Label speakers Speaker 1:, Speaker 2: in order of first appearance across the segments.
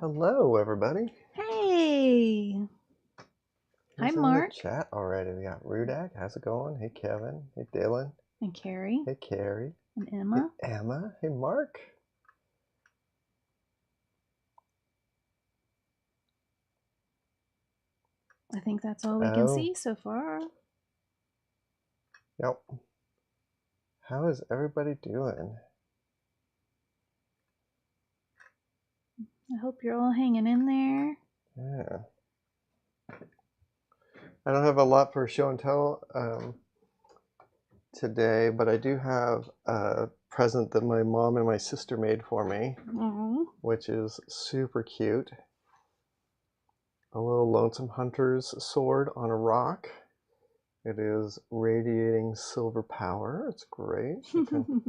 Speaker 1: Hello, everybody.
Speaker 2: Hey! Hi,
Speaker 1: Who's in
Speaker 2: Mark.
Speaker 1: the chat already? We got Rudak. How's it going? Hey, Kevin. Hey, Dylan.
Speaker 2: And Carrie.
Speaker 1: Hey, Carrie.
Speaker 2: And Emma.
Speaker 1: Hey, Emma. Hey, Mark.
Speaker 2: I think that's all we can see so far.
Speaker 1: Yep. How is everybody doing?
Speaker 2: I hope you're all hanging in there.
Speaker 1: Yeah. I don't have a lot for show and tell today, but I do have a present that my mom and my sister made for me, which is super cute. A little Lonesome Hunters sword on a rock. It is radiating silver power. It's great. You can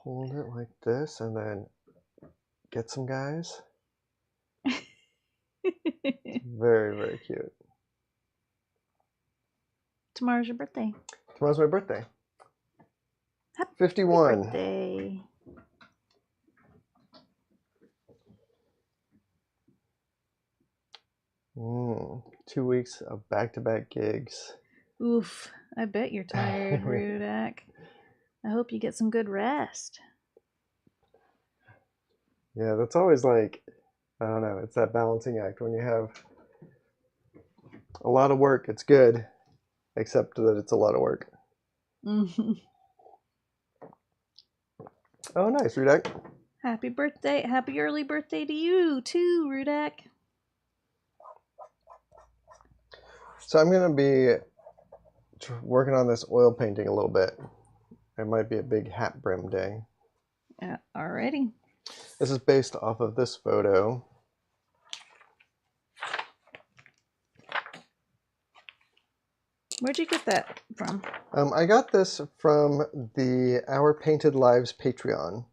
Speaker 1: hold it like this and then get some guys. Very, very cute.
Speaker 2: Tomorrow's your birthday.
Speaker 1: Tomorrow's my birthday.
Speaker 2: Happy
Speaker 1: 51.
Speaker 2: Birthday.
Speaker 1: Mm, 2 weeks of back-to-back gigs.
Speaker 2: Oof. I bet you're tired, Rudak. I hope you get some good rest.
Speaker 1: Yeah, that's always like, I don't know, it's that balancing act. When you have a lot of work, it's good, except that it's a lot of work. Oh, nice, Rudak.
Speaker 2: Happy birthday. Happy early birthday to you, too, Rudak.
Speaker 1: So I'm going to be working on this oil painting a little bit. It might be a big hat brim day.
Speaker 2: Alrighty.
Speaker 1: This is based off of this photo.
Speaker 2: Where'd you get that from?
Speaker 1: I got this from the Our Painted Lives Patreon.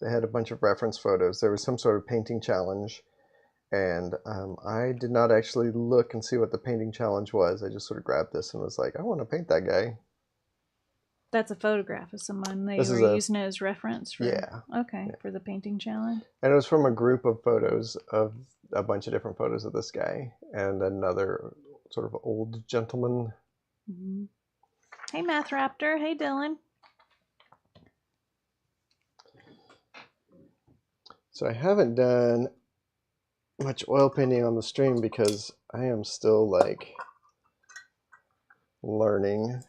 Speaker 1: They had a bunch of reference photos. There was some sort of painting challenge, and I did not actually look and see what the painting challenge was. I just sort of grabbed this and was like, I want to paint that guy.
Speaker 2: That's a photograph of someone. They were using it as reference for...
Speaker 1: Yeah.
Speaker 2: Okay,
Speaker 1: yeah.
Speaker 2: for the painting challenge.
Speaker 1: And it was from a group of photos of a bunch of different photos of this guy and another sort of old gentleman.
Speaker 2: Mm-hmm. Hey, Math Raptor. Hey, Dylan.
Speaker 1: So I haven't done much oil painting on the stream because I am still like learning.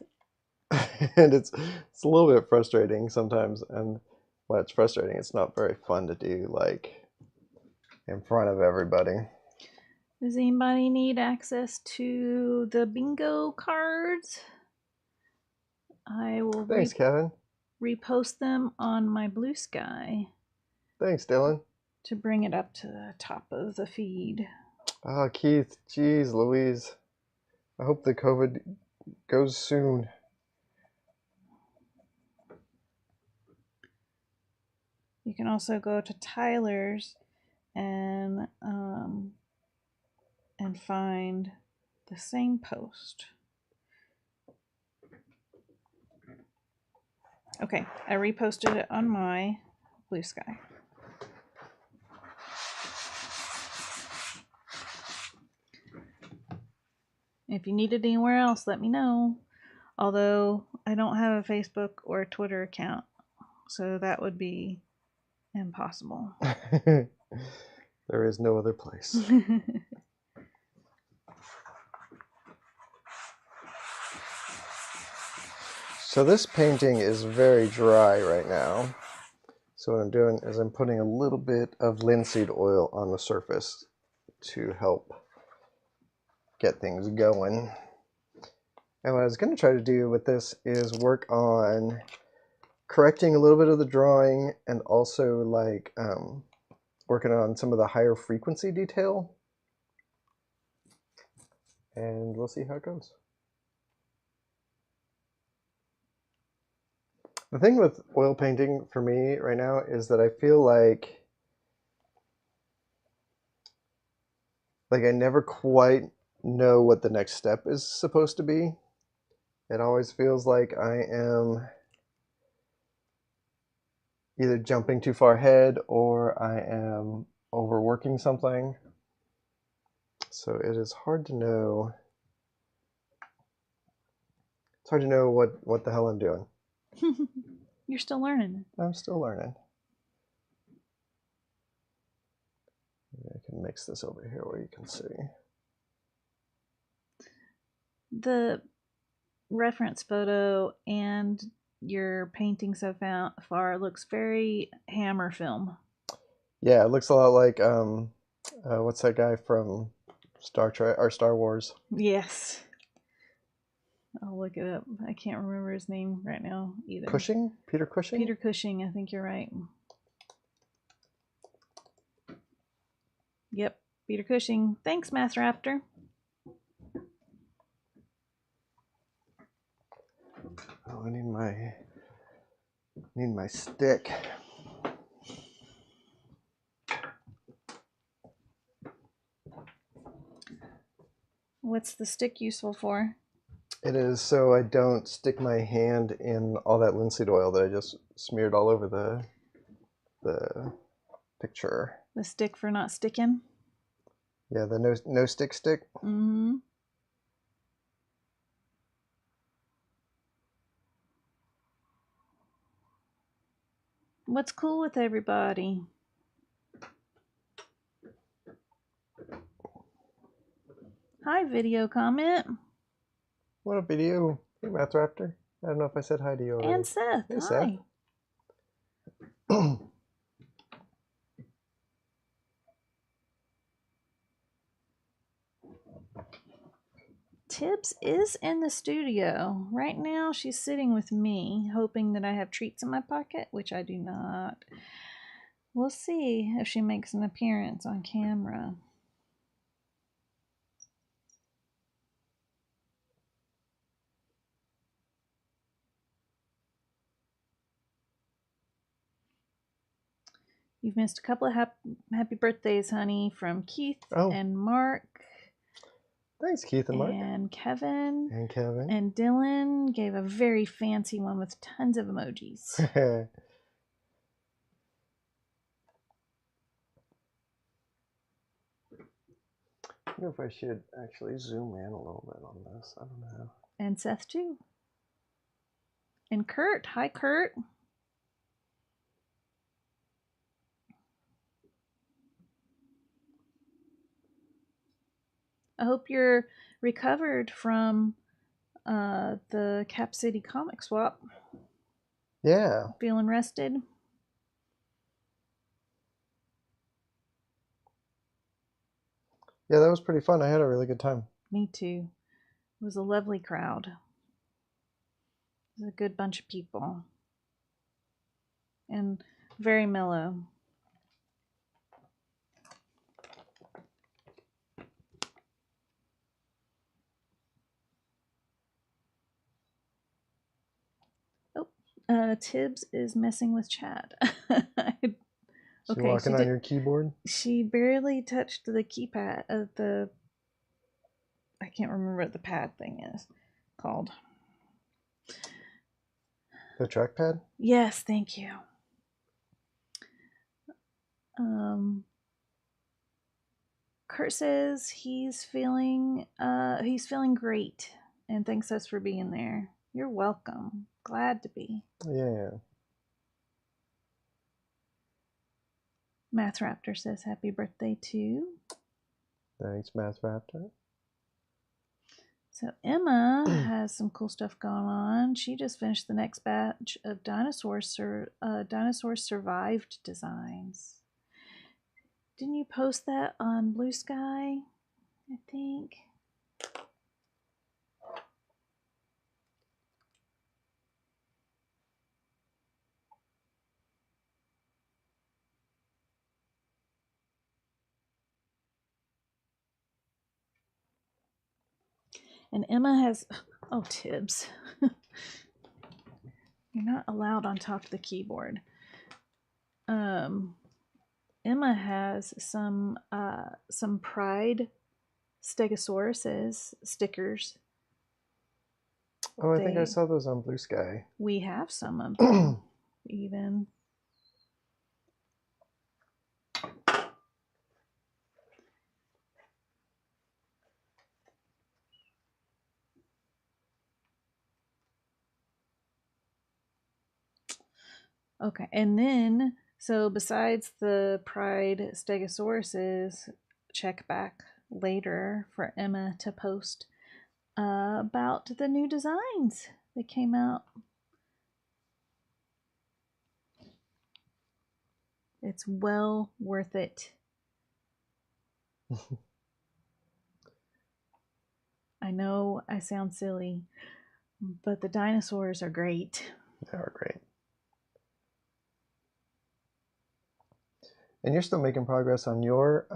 Speaker 1: And it's a little bit frustrating sometimes, and when it's frustrating, it's not very fun to do like in front of everybody.
Speaker 2: Does anybody need access to the bingo cards? I will
Speaker 1: Thanks, Kevin.
Speaker 2: repost them on my BlueSky.
Speaker 1: Thanks, Dylan.
Speaker 2: To bring it up to the top of the feed.
Speaker 1: Oh, Keith, geez, Louise. I hope the COVID goes soon.
Speaker 2: You can also go to Tyler's and find the same post. Okay, I reposted it on my BlueSky. If you need it anywhere else, let me know. Although I don't have a Facebook or a Twitter account, so that would be impossible.
Speaker 1: There is no other place. So this painting is very dry right now. So what I'm doing is I'm putting a little bit of linseed oil on the surface to help get things going. And what I was going to try to do with this is work on correcting a little bit of the drawing and also like working on some of the higher frequency detail. And we'll see how it goes. The thing with oil painting for me right now is that I feel like I never quite know what the next step is supposed to be. It always feels like I am either jumping too far ahead or I am overworking something. So it is hard to know. It's hard to know what the hell I'm doing.
Speaker 2: You're still learning.
Speaker 1: I'm still learning. Maybe I can mix this over here where you can see.
Speaker 2: The reference photo and your painting so far looks very Hammer film.
Speaker 1: Yeah, it looks a lot like what's that guy from Star Trek or Star Wars?
Speaker 2: Yes. I'll look it up. I can't remember his name right now either.
Speaker 1: Cushing? Peter Cushing?
Speaker 2: Peter Cushing, I think you're right. Yep, Peter Cushing. Thanks, Math Raptor.
Speaker 1: Oh, I need my stick.
Speaker 2: What's the stick useful for?
Speaker 1: It is so I don't stick my hand in all that linseed oil that I just smeared all over the picture.
Speaker 2: The stick for not sticking?
Speaker 1: Yeah, the no stick.
Speaker 2: Mm-hmm. What's cool with everybody? Hi, video comment.
Speaker 1: What a video. Hey, Math Raptor. I don't know if I said hi to you already.
Speaker 2: And Seth.
Speaker 1: Hey,
Speaker 2: Hi.
Speaker 1: Seth.
Speaker 2: Tibbs is in the studio. Right now, she's sitting with me, hoping that I have treats in my pocket, which I do not. We'll see if she makes an appearance on camera. You've missed a couple of happy birthdays, honey, from Keith and Mark.
Speaker 1: Thanks, Keith and Mark.
Speaker 2: And Kevin.
Speaker 1: And Kevin.
Speaker 2: And Dylan gave a very fancy one with tons of emojis.
Speaker 1: I wonder if I should actually zoom in a little bit on this. I don't know.
Speaker 2: And Seth, too. And Kurt. Hi, Kurt. I hope you're recovered from the Cap City comic swap.
Speaker 1: Yeah.
Speaker 2: Feeling rested?
Speaker 1: Yeah, that was pretty fun. I had a really good time.
Speaker 2: Me too. It was a lovely crowd. It was a good bunch of people. And very mellow. Tibbs is messing with chat.
Speaker 1: She walking on your keyboard?
Speaker 2: She barely touched the keypad of the... I can't remember what the pad thing is called.
Speaker 1: The trackpad?
Speaker 2: Yes, thank you. Kurt says he's feeling great and thanks us for being there. You're welcome. Glad to be.
Speaker 1: Yeah.
Speaker 2: Math Raptor says happy birthday too.
Speaker 1: Thanks, Math Raptor.
Speaker 2: So Emma has some cool stuff going on. She just finished the next batch of dinosaur survived designs. Didn't you post that on BlueSky? I think. And Emma has, oh, Tibbs. You're not allowed on top of the keyboard. Emma has some Pride Stegosauruses stickers.
Speaker 1: Oh, I think I saw those on BlueSky.
Speaker 2: We have some of them, even. Okay, and then, so besides the Pride Stegosauruses, check back later for Emma to post about the new designs that came out. It's well worth it. I know I sound silly, but the dinosaurs are great.
Speaker 1: They are great. And you're still making progress on your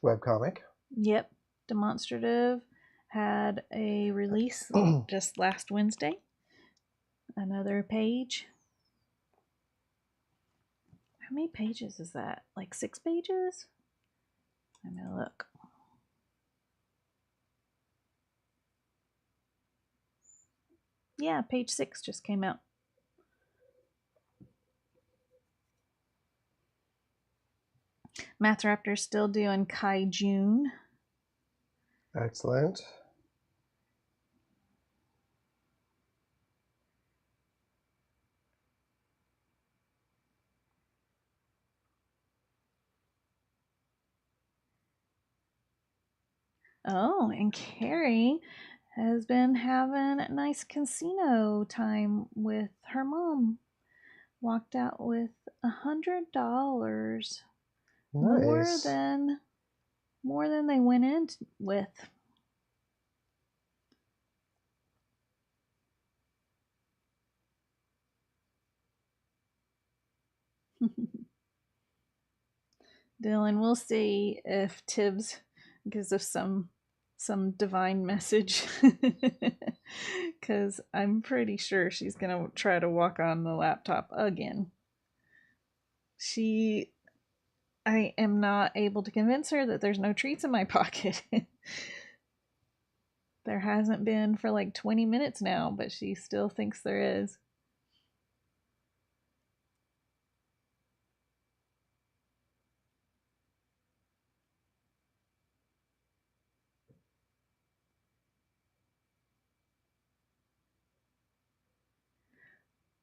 Speaker 1: webcomic.
Speaker 2: Yep, Demonstrative had a release just last Wednesday. Another page. How many pages is that? Like 6 pages? I'm gonna look. Yeah, page 6 just came out. Math Raptor's still doing Kai June.
Speaker 1: Excellent.
Speaker 2: Oh, and Carrie has been having a nice casino time with her mom. Walked out with $100.
Speaker 1: Nice.
Speaker 2: More than they went in with. Dylan, we'll see if Tibbs gives us some divine message, because I'm pretty sure she's gonna try to walk on the laptop again. I am not able to convince her that there's no treats in my pocket. There hasn't been for like 20 minutes now, but she still thinks there is.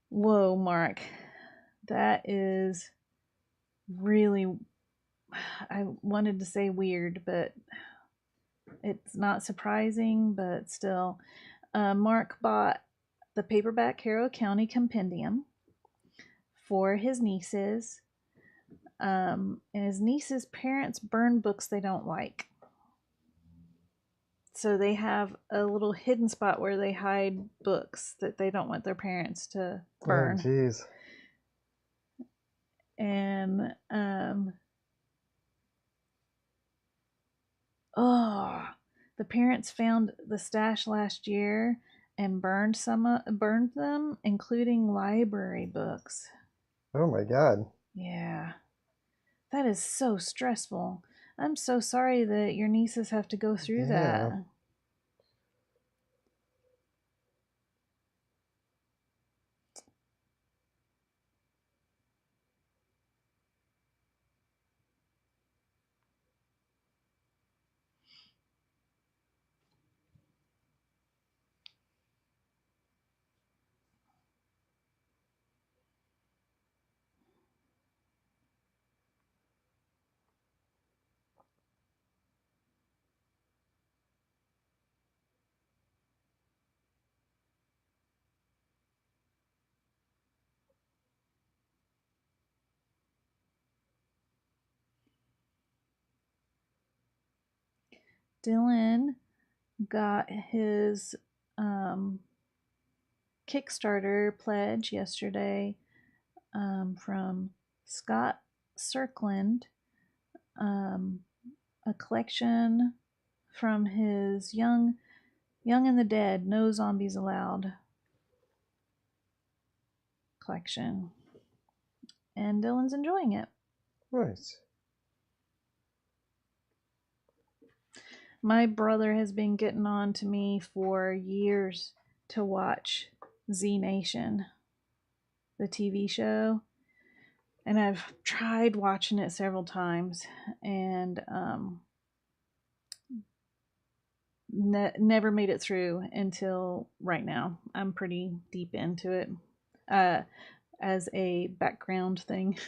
Speaker 2: Whoa, Mark. That is really, I wanted to say weird, but it's not surprising, but still. Mark bought the paperback Harrow County Compendium for his nieces. And his nieces' parents burn books they don't like. So they have a little hidden spot where they hide books that they don't want their parents to burn.
Speaker 1: Oh, jeez.
Speaker 2: And the parents found the stash last year and burned them, including library books.
Speaker 1: Oh my God.
Speaker 2: Yeah, that is so stressful. I'm so sorry that your nieces have to go through that. Dylan got his Kickstarter pledge yesterday from Scott Cirkland, a collection from his Young and the Dead, No Zombies Allowed collection. And Dylan's enjoying it.
Speaker 1: Nice.
Speaker 2: My brother has been getting on to me for years to watch Z Nation, the TV show. And I've tried watching it several times and never made it through until right now. I'm pretty deep into it. as a background thing.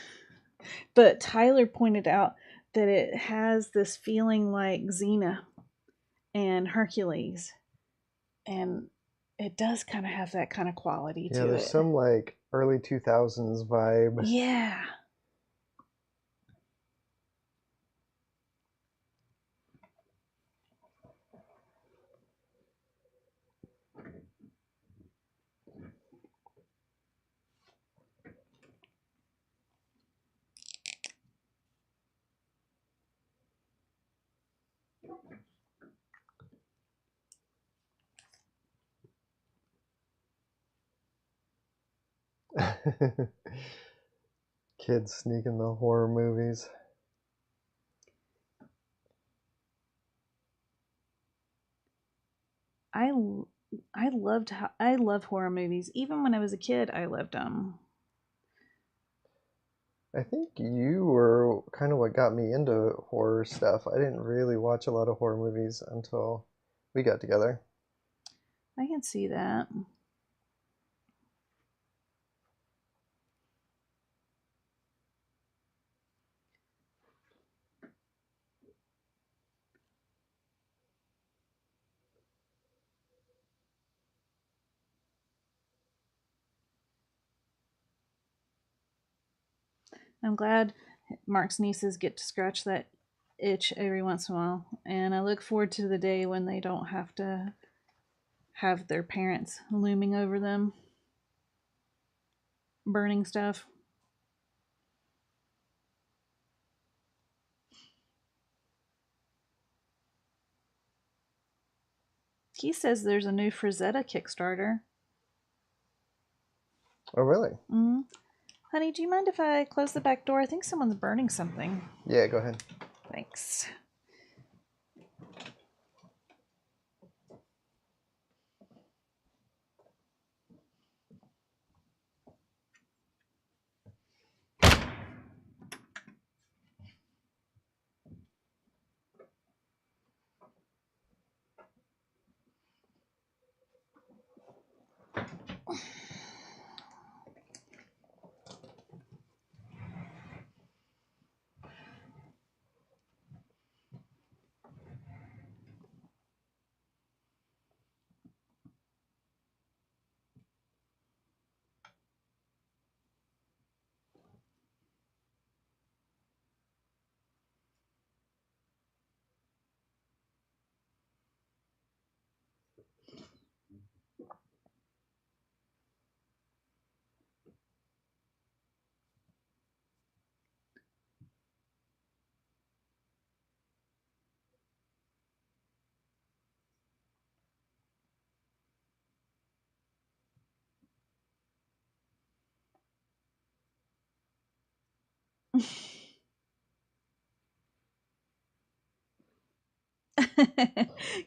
Speaker 2: But Tyler pointed out that it has this feeling like Xena and Hercules. And it does kind of have that kind of quality
Speaker 1: Yeah,
Speaker 2: to
Speaker 1: there's
Speaker 2: it.
Speaker 1: some like early 2000s vibe.
Speaker 2: Yeah.
Speaker 1: Kids sneaking the horror movies.
Speaker 2: I love horror movies. Even when I was a kid, I loved them.
Speaker 1: I think you were kind of what got me into horror stuff. I didn't really watch a lot of horror movies until we got together.
Speaker 2: I can see that. I'm glad Mark's nieces get to scratch that itch every once in a while, and I look forward to the day when they don't have to have their parents looming over them, burning stuff. He says there's a new Frazetta Kickstarter.
Speaker 1: Oh, really?
Speaker 2: Mm-hmm. Honey, do you mind if I close the back door? I think someone's burning something.
Speaker 1: Yeah, go ahead.
Speaker 2: Thanks.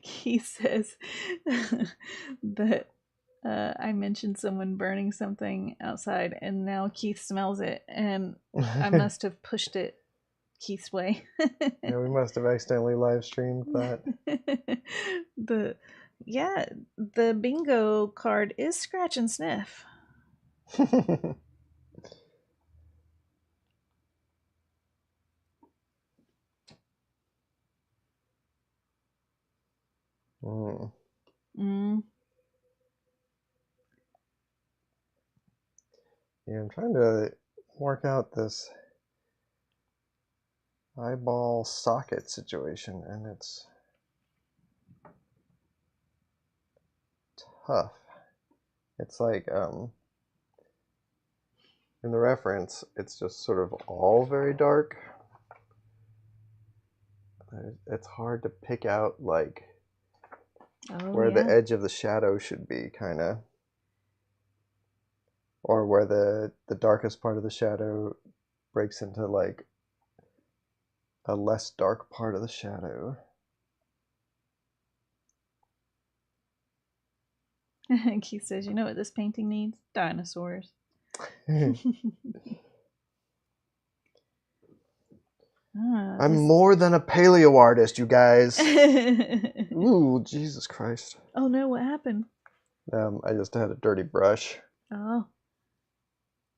Speaker 2: He says that I mentioned someone burning something outside, and now Keith smells it, and I must have pushed it Keith's way.
Speaker 1: Yeah, we must have accidentally live streamed that.
Speaker 2: the yeah, the bingo card is scratch and sniff.
Speaker 1: Mm.
Speaker 2: Mm.
Speaker 1: Yeah, I'm trying to work out this eyeball socket situation, and it's tough. It's like in the reference, it's just sort of all very dark. It's hard to pick out like where the edge of the shadow should be, kind of, or where the darkest part of the shadow breaks into like a less dark part of the shadow.
Speaker 2: Keith says, "You know what this painting needs? Dinosaurs."
Speaker 1: I'm more than a paleo artist, you guys. Ooh, Jesus Christ.
Speaker 2: Oh no, what happened?
Speaker 1: I just had a dirty brush.
Speaker 2: Oh.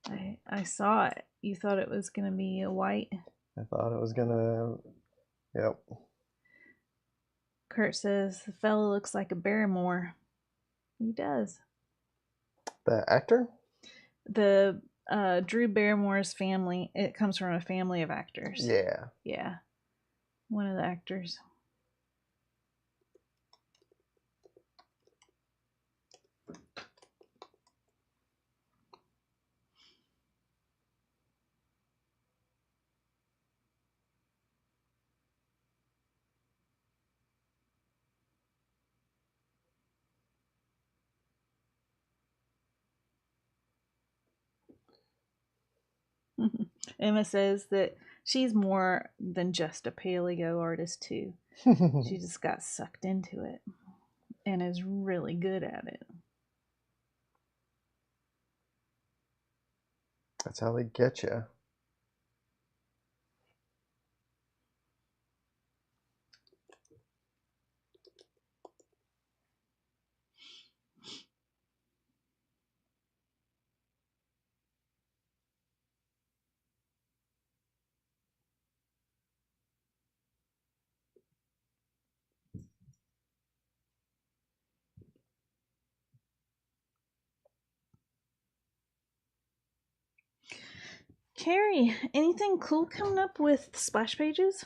Speaker 2: I saw it. You thought it was going to be a white?
Speaker 1: I thought it was gonna, yep.
Speaker 2: Kurt says, the fella looks like a Barrymore. He does.
Speaker 1: The actor?
Speaker 2: The Drew Barrymore's family, it comes from a family of actors.
Speaker 1: Yeah.
Speaker 2: Yeah. One of the actors. Emma says that she's more than just a paleo artist too. She just got sucked into it and is really good at it.
Speaker 1: That's how they get you.
Speaker 2: Carrie, anything cool coming up with splash pages?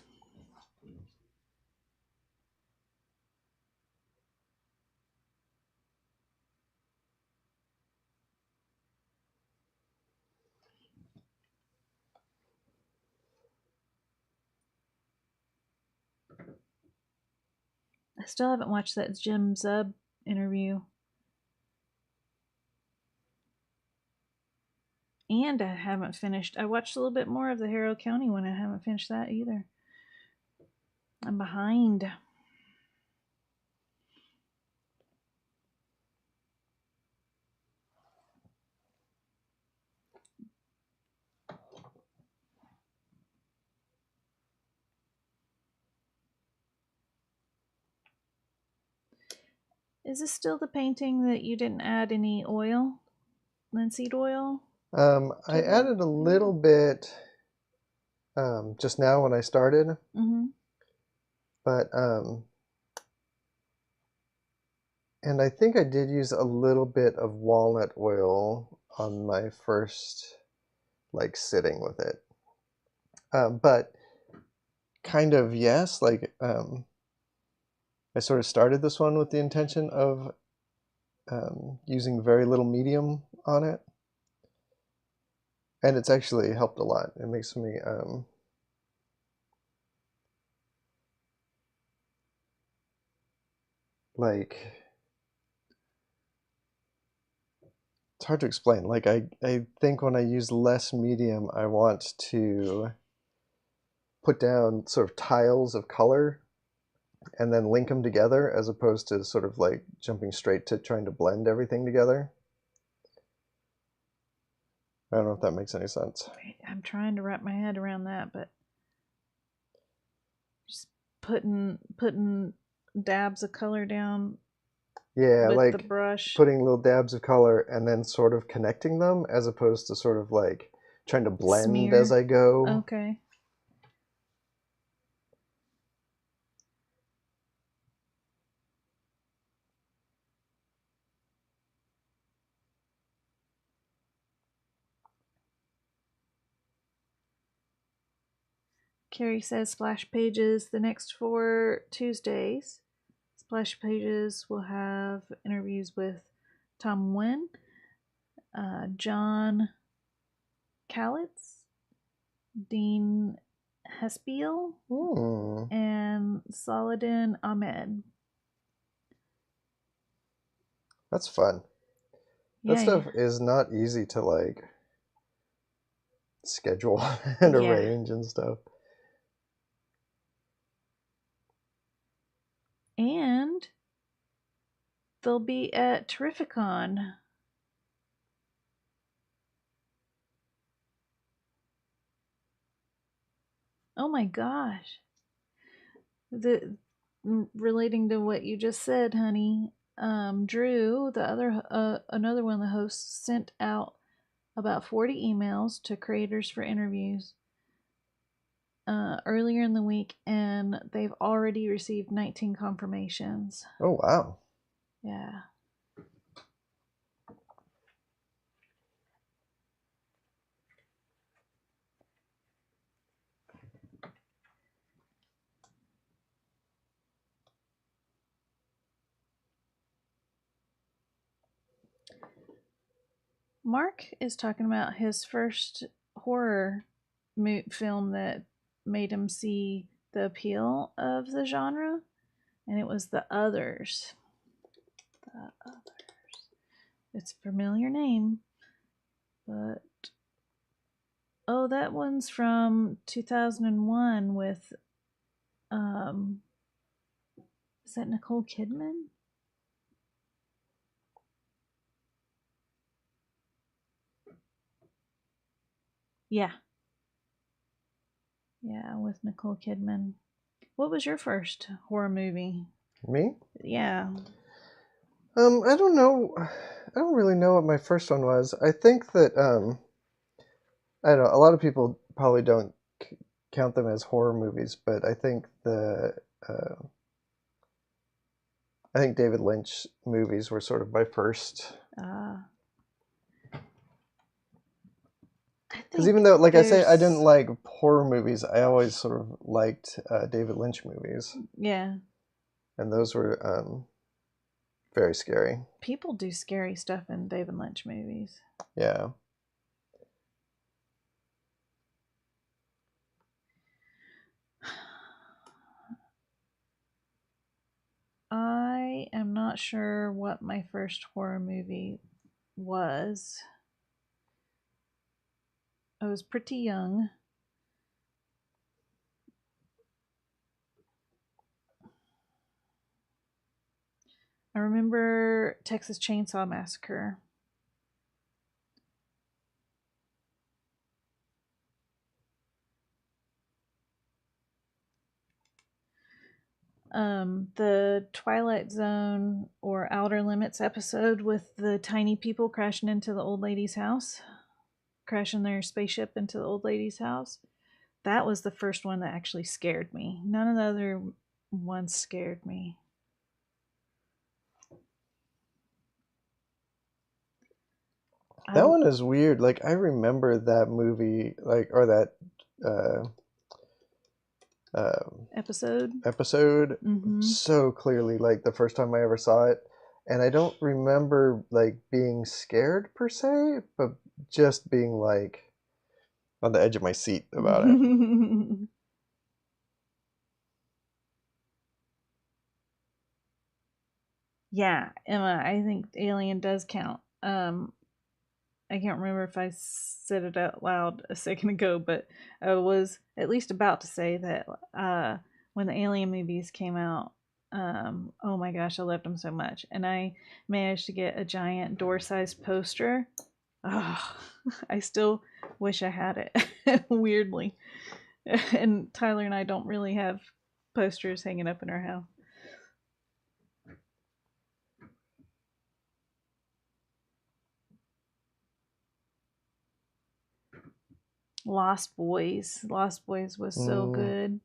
Speaker 2: I still haven't watched that Jim Zub interview. And I haven't finished. I watched a little bit more of the Harrow County one. I haven't finished that either. I'm behind. Is this still the painting that you didn't add any oil? Linseed oil?
Speaker 1: I added a little bit just now when I started, but and I think I did use a little bit of walnut oil on my first like sitting with it, but kind of yes, like I sort of started this one with the intention of using very little medium on it, and it's actually helped a lot. It makes me like, it's hard to explain. Like I think when I use less medium, I want to put down sort of tiles of color and then link them together as opposed to sort of like jumping straight to trying to blend everything together. I don't know if that makes any sense.
Speaker 2: I'm trying to wrap my head around that, but just putting dabs of color down.
Speaker 1: Yeah,
Speaker 2: with
Speaker 1: like
Speaker 2: the brush,
Speaker 1: putting little dabs of color and then sort of connecting them as opposed to sort of like trying to blend
Speaker 2: smear
Speaker 1: as I go.
Speaker 2: Okay. Carrie says splash pages the next 4 Tuesdays. Splash pages will have interviews with Tom Wynn, John Calitz, Dean Hespiel, and Saladin Ahmed.
Speaker 1: That's fun. That stuff is not easy to like schedule and arrange and stuff.
Speaker 2: And they'll be at Terrificon. Oh my gosh. Relating to what you just said, honey, Drew, the other another one of the hosts, sent out about 40 emails to creators for interviews earlier in the week, and they've already received 19 confirmations.
Speaker 1: Oh, wow.
Speaker 2: Yeah. Mark is talking about his first horror film that made him see the appeal of the genre, and it was The Others. The Others. It's a familiar name, but oh, that one's from 2001 with is that Nicole Kidman? Yeah. Yeah, with Nicole Kidman. What was your first horror movie?
Speaker 1: Me?
Speaker 2: Yeah.
Speaker 1: I don't know. I don't really know what my first one was. I think that I don't know. A lot of people probably don't count them as horror movies, but uh, I think David Lynch movies were sort of my first. Because even though, like I say, I didn't like horror movies, I always sort of liked David Lynch movies.
Speaker 2: Yeah.
Speaker 1: And those were very scary.
Speaker 2: People do scary stuff in David Lynch movies.
Speaker 1: Yeah.
Speaker 2: I am not sure what my first horror movie was. I was pretty young. I remember Texas Chainsaw Massacre. The Twilight Zone or Outer Limits episode with the tiny people crashing into the old lady's house, crashing their spaceship into the old lady's house. That was the first one that actually scared me. None of the other ones scared me.
Speaker 1: That one is weird. Like, I remember that movie, like, or that uh,
Speaker 2: episode
Speaker 1: so clearly, like the first time I ever saw it. And I don't remember like being scared per se, but just being like on the edge of my seat about it.
Speaker 2: Yeah, Emma, I think Alien does count. I can't remember if I said it out loud a second ago, but I was at least about to say that when the Alien movies came out, oh my gosh, I loved them so much. And I managed to get a giant door-sized poster. Oh, I still wish I had it, weirdly. And Tyler and I don't really have posters hanging up in our house. Lost Boys. Lost Boys was so good.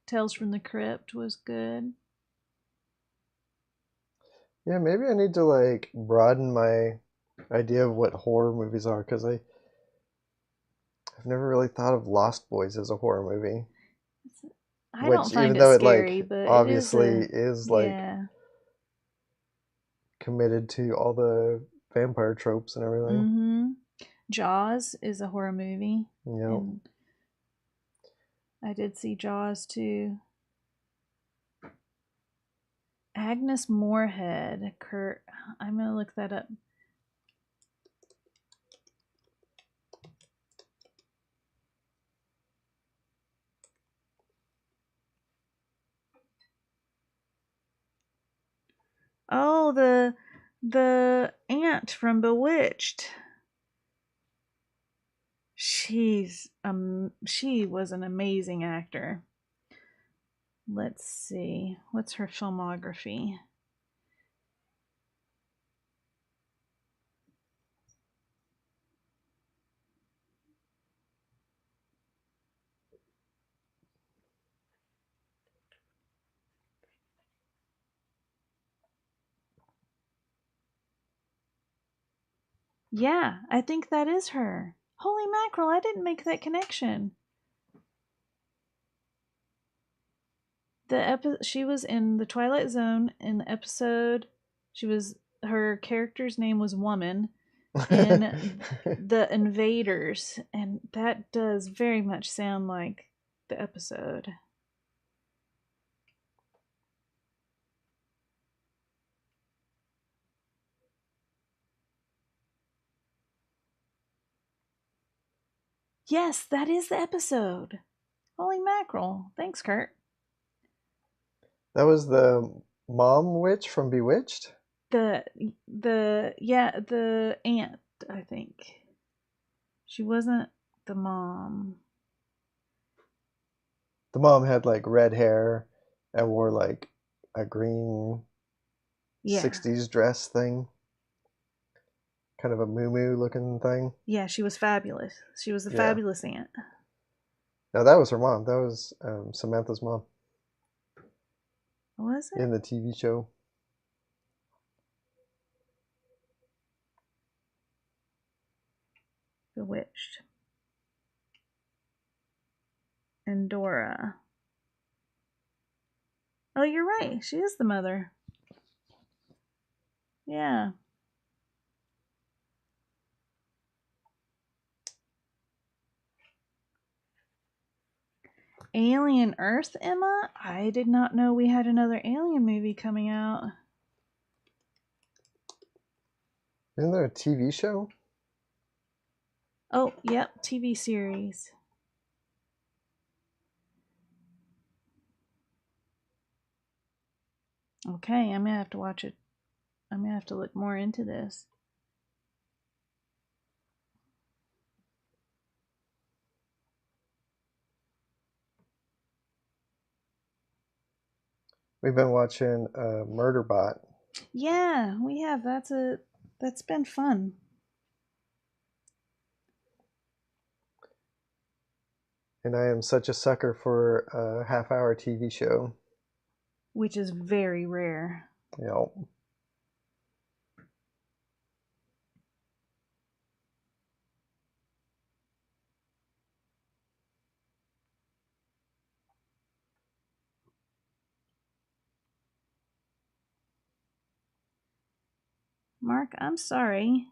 Speaker 2: Tales from the Crypt was good.
Speaker 1: Yeah, maybe I need to like broaden my idea of what horror movies are because I've never really thought of Lost Boys as a horror movie.
Speaker 2: I
Speaker 1: Which,
Speaker 2: don't find
Speaker 1: even
Speaker 2: it
Speaker 1: though it
Speaker 2: scary,
Speaker 1: like
Speaker 2: but
Speaker 1: obviously is like
Speaker 2: yeah.
Speaker 1: committed to all the vampire tropes and everything.
Speaker 2: Mm-hmm. Jaws is a horror movie.
Speaker 1: Yep.
Speaker 2: And I did see Jaws too. Agnes Moorehead. Kurt. I'm gonna look that up. Oh, the aunt from Bewitched. She was an amazing actor. Let's see. What's her filmography? Yeah, I think that is her. Holy mackerel, I didn't make that connection. She was in the Twilight Zone in the episode. Her character's name was Woman in The Invaders, and that does very much sound like the episode. Yes, that is the episode. Holy mackerel. Thanks, Kurt.
Speaker 1: That was the mom witch from Bewitched?
Speaker 2: The aunt, I think. She wasn't the mom.
Speaker 1: The mom had like red hair and wore like a green
Speaker 2: Yeah.
Speaker 1: 60s dress thing. Kind of a moo looking thing.
Speaker 2: Yeah, she was fabulous. She was the fabulous aunt.
Speaker 1: No, that was her mom. That was Samantha's mom.
Speaker 2: Was it?
Speaker 1: In the TV show.
Speaker 2: Bewitched. And Dora. Oh, you're right. She is the mother. Yeah. Alien Earth, Emma? I did not know we had another Alien movie coming out.
Speaker 1: Isn't there a TV show?
Speaker 2: Oh, yep, TV series. Okay, I'm gonna have to watch it. I'm gonna have to look more into this.
Speaker 1: We've been watching Murderbot.
Speaker 2: Yeah, we have. That's been fun.
Speaker 1: And I am such a sucker for a half-hour TV show.
Speaker 2: Which is very rare.
Speaker 1: Yep.
Speaker 2: Mark, I'm sorry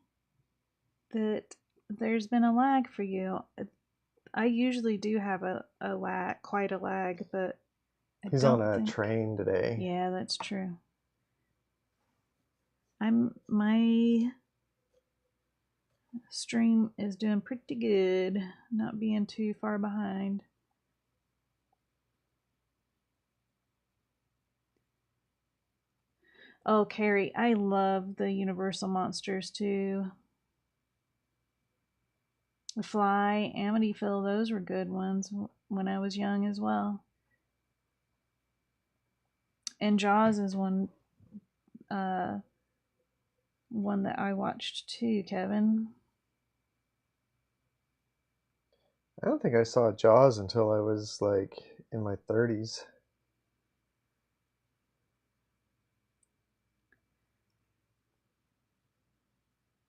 Speaker 2: that there's been a lag for you. I usually do have a lag, quite a lag, but
Speaker 1: He's on a train today.
Speaker 2: Yeah, that's true. My stream is doing pretty good, not being too far behind. Oh, Carrie, I love the Universal monsters too. The Fly, Amityville, those were good ones when I was young as well. And Jaws is one that I watched too, Kevin.
Speaker 1: I don't think I saw Jaws until I was like in my 30s.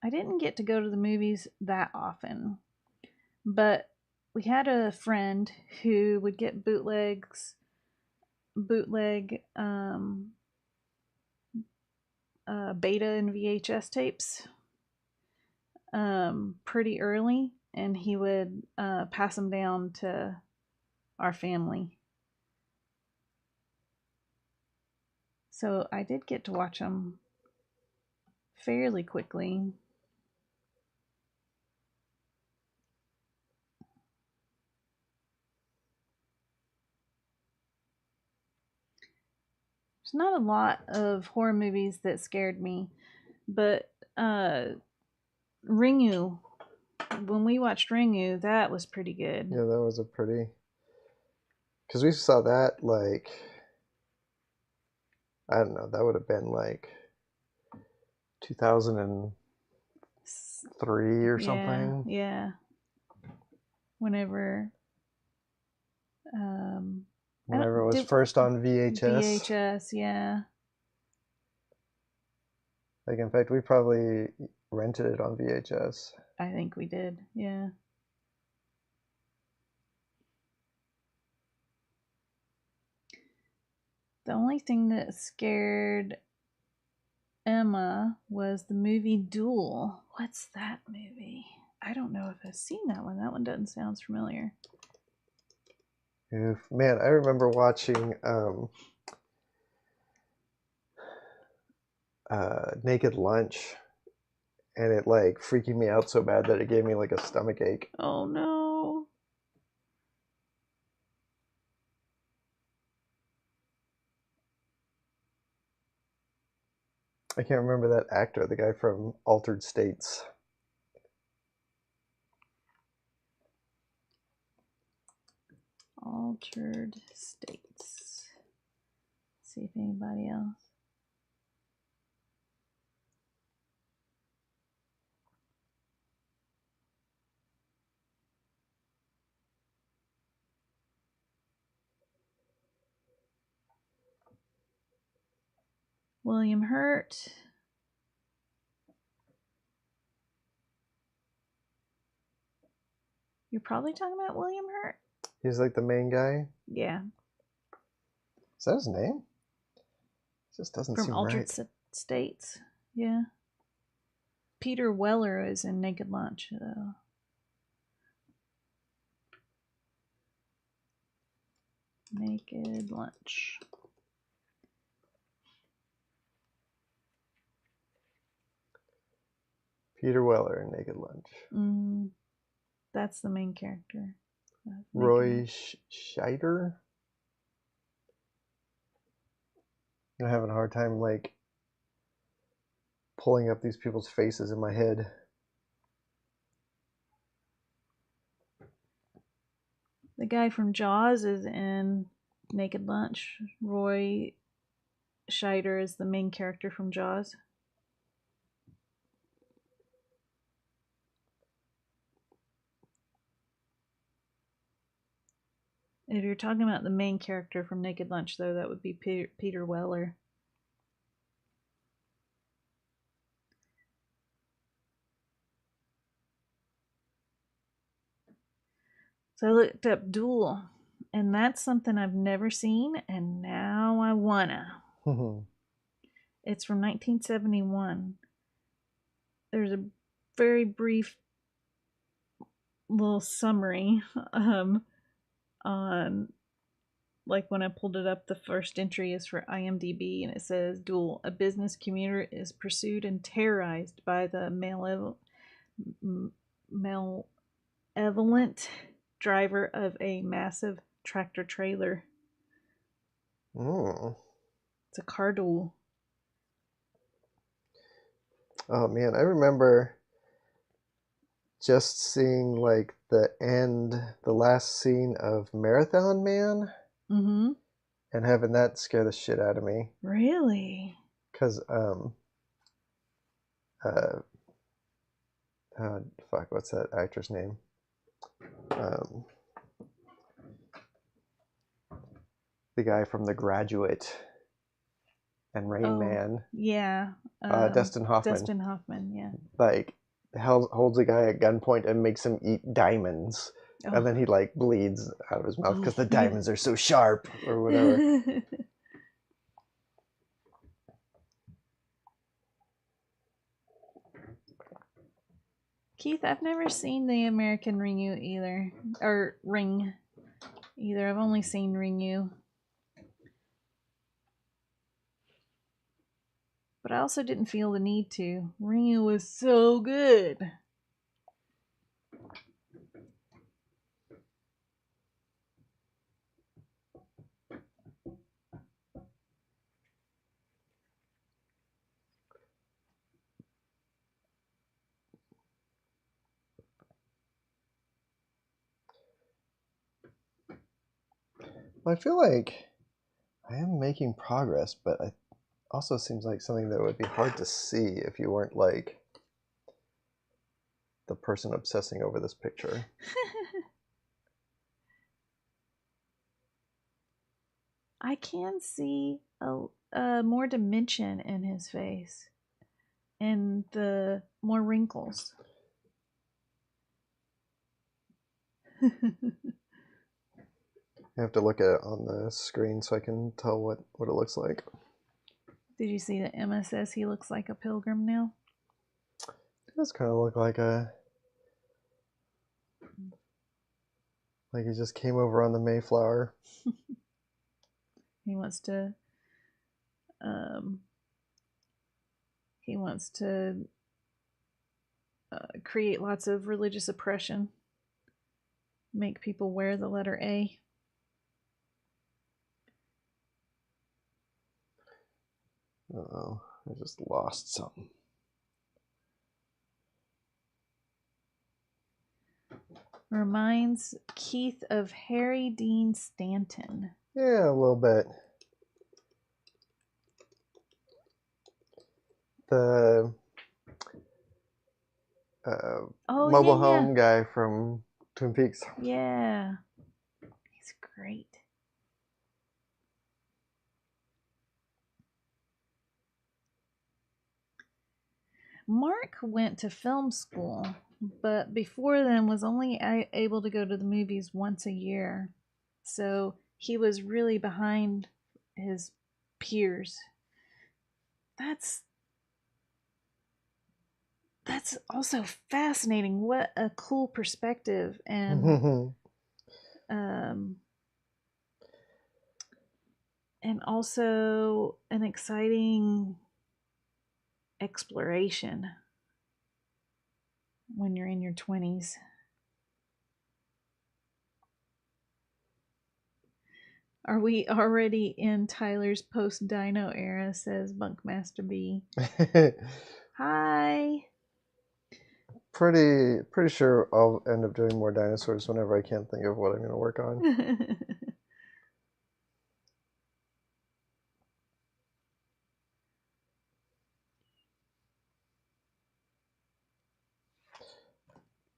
Speaker 2: I didn't get to go to the movies that often, but we had a friend who would get bootleg beta and VHS tapes pretty early, and he would pass them down to our family. So I did get to watch them fairly quickly. There's not a lot of horror movies that scared me, but Ringu, when we watched Ringu, that was pretty good.
Speaker 1: Yeah, that was a pretty... Because we saw that like... I don't know, that would have been like 2003 or something.
Speaker 2: Yeah. Whenever
Speaker 1: it was first on VHS.
Speaker 2: Yeah.
Speaker 1: Like, in fact, we probably rented it on VHS.
Speaker 2: I think we did, yeah. The only thing that scared Emma was the movie Duel. What's that movie? I don't know if I've seen that one. That one doesn't sound familiar.
Speaker 1: Oof. Man, I remember watching Naked Lunch, and it like freaking me out so bad that it gave me like a stomach ache.
Speaker 2: Oh no.
Speaker 1: I can't remember that actor, the guy from Altered States.
Speaker 2: Altered States. See if anybody else. William Hurt. You're probably talking about William Hurt?
Speaker 1: He's like the main guy.
Speaker 2: Yeah.
Speaker 1: Is that his name? It just doesn't
Speaker 2: From
Speaker 1: seem
Speaker 2: Altered
Speaker 1: right.
Speaker 2: States. Yeah. Peter Weller is in Naked Lunch, though. Naked Lunch.
Speaker 1: Peter Weller in Naked Lunch.
Speaker 2: That's the main character.
Speaker 1: Roy Scheider? I'm having a hard time like pulling up these people's faces in my head.
Speaker 2: The guy from Jaws is in Naked Lunch. Roy Scheider is the main character from Jaws. If you're talking about the main character from Naked Lunch, though, that would be Peter Weller. So I looked up Duel, and that's something I've never seen, and now I wanna. It's from 1971. There's a very brief little summary on, like, when I pulled it up, the first entry is for IMDb, and it says, Duel, a business commuter is pursued and terrorized by the malevolent driver of a massive tractor trailer. It's a car duel.
Speaker 1: Oh man, I remember just seeing like the last scene of Marathon Man, and having that scare the shit out of me.
Speaker 2: Really?
Speaker 1: Because fuck, what's that actor's name? The guy from The Graduate and Rain Man.
Speaker 2: Yeah.
Speaker 1: Dustin Hoffman.
Speaker 2: Dustin Hoffman, yeah.
Speaker 1: Like, holds a guy at gunpoint and makes him eat diamonds. Oh. And then he, like, bleeds out of his mouth because the diamonds are so sharp or whatever.
Speaker 2: Keith, I've never seen the American Ringu either. Or Ring either. I've only seen Ringu. But I also didn't feel the need to. Ringu was so good.
Speaker 1: Well, I feel like I am making progress, but it also seems like something that would be hard to see if you weren't like the person obsessing over this picture.
Speaker 2: I can see a more dimension in his face. and the more wrinkles.
Speaker 1: I have to look at it on the screen so I can tell what it looks like.
Speaker 2: Did you see that Emma says he looks like a pilgrim now?
Speaker 1: It does kind of look like he just came over on the Mayflower.
Speaker 2: He wants to create lots of religious oppression, make people wear the letter A.
Speaker 1: Uh-oh, I just lost something.
Speaker 2: Reminds Keith of Harry Dean Stanton.
Speaker 1: Yeah, a little bit. The mobile home guy from Twin Peaks.
Speaker 2: Yeah. He's great. Mark went to film school, but before then was only able to go to the movies once a year. So he was really behind his peers. That's also fascinating. What a cool perspective, and and also an exciting exploration when you're in your 20s. Are we already in Tyler's post-dino era, says Bunkmaster B. Hi.
Speaker 1: Pretty sure I'll end up doing more dinosaurs whenever I can't think of what I'm going to work on.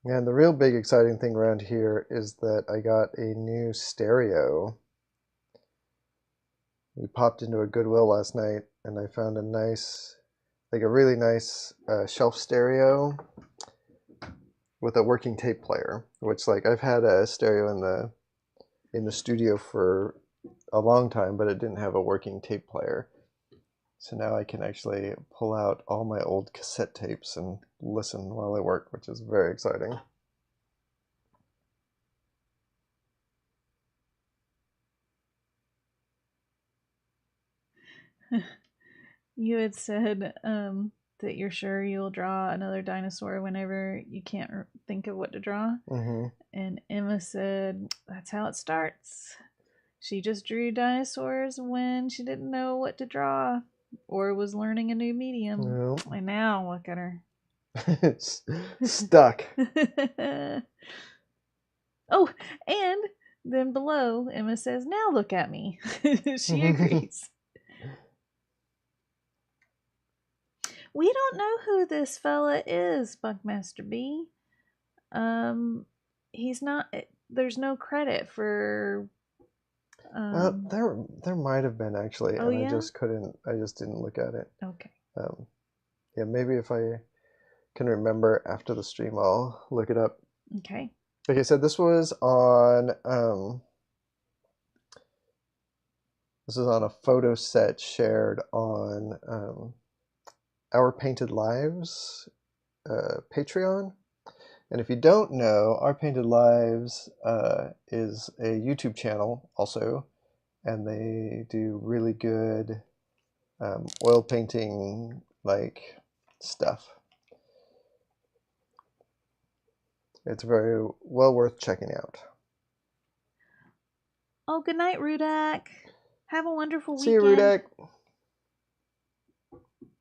Speaker 1: And the real big exciting thing around here is that I got a new stereo. We popped into a Goodwill last night and I found a really nice shelf stereo with a working tape player, which I've had a stereo in the studio for a long time, but it didn't have a working tape player. So now I can actually pull out all my old cassette tapes and listen while I work, which is very exciting.
Speaker 2: You had said that you're sure you'll draw another dinosaur whenever you can't think of what to draw.
Speaker 1: Mm-hmm.
Speaker 2: And Emma said that's how it starts. She just drew dinosaurs when she didn't know what to draw or was learning a new medium.
Speaker 1: Nope.
Speaker 2: And now look at her.
Speaker 1: It's stuck.
Speaker 2: Oh, and then below, Emma says, now look at me. She agrees. We don't know who this fella is, Bunkmaster B. He's not. There's no credit for.
Speaker 1: There might have been actually,
Speaker 2: Oh,
Speaker 1: and
Speaker 2: yeah?
Speaker 1: I just didn't look at it.
Speaker 2: Okay.
Speaker 1: Yeah, maybe if I can remember after the stream, I'll look it up.
Speaker 2: Okay.
Speaker 1: Like I said, this was on a photo set shared on Our Painted Lives Patreon. And if you don't know, Our Painted Lives is a YouTube channel also, and they do really good oil painting stuff. It's very well worth checking out.
Speaker 2: Oh, good night, Rudak. Have a wonderful
Speaker 1: See you,
Speaker 2: weekend.
Speaker 1: Rudak.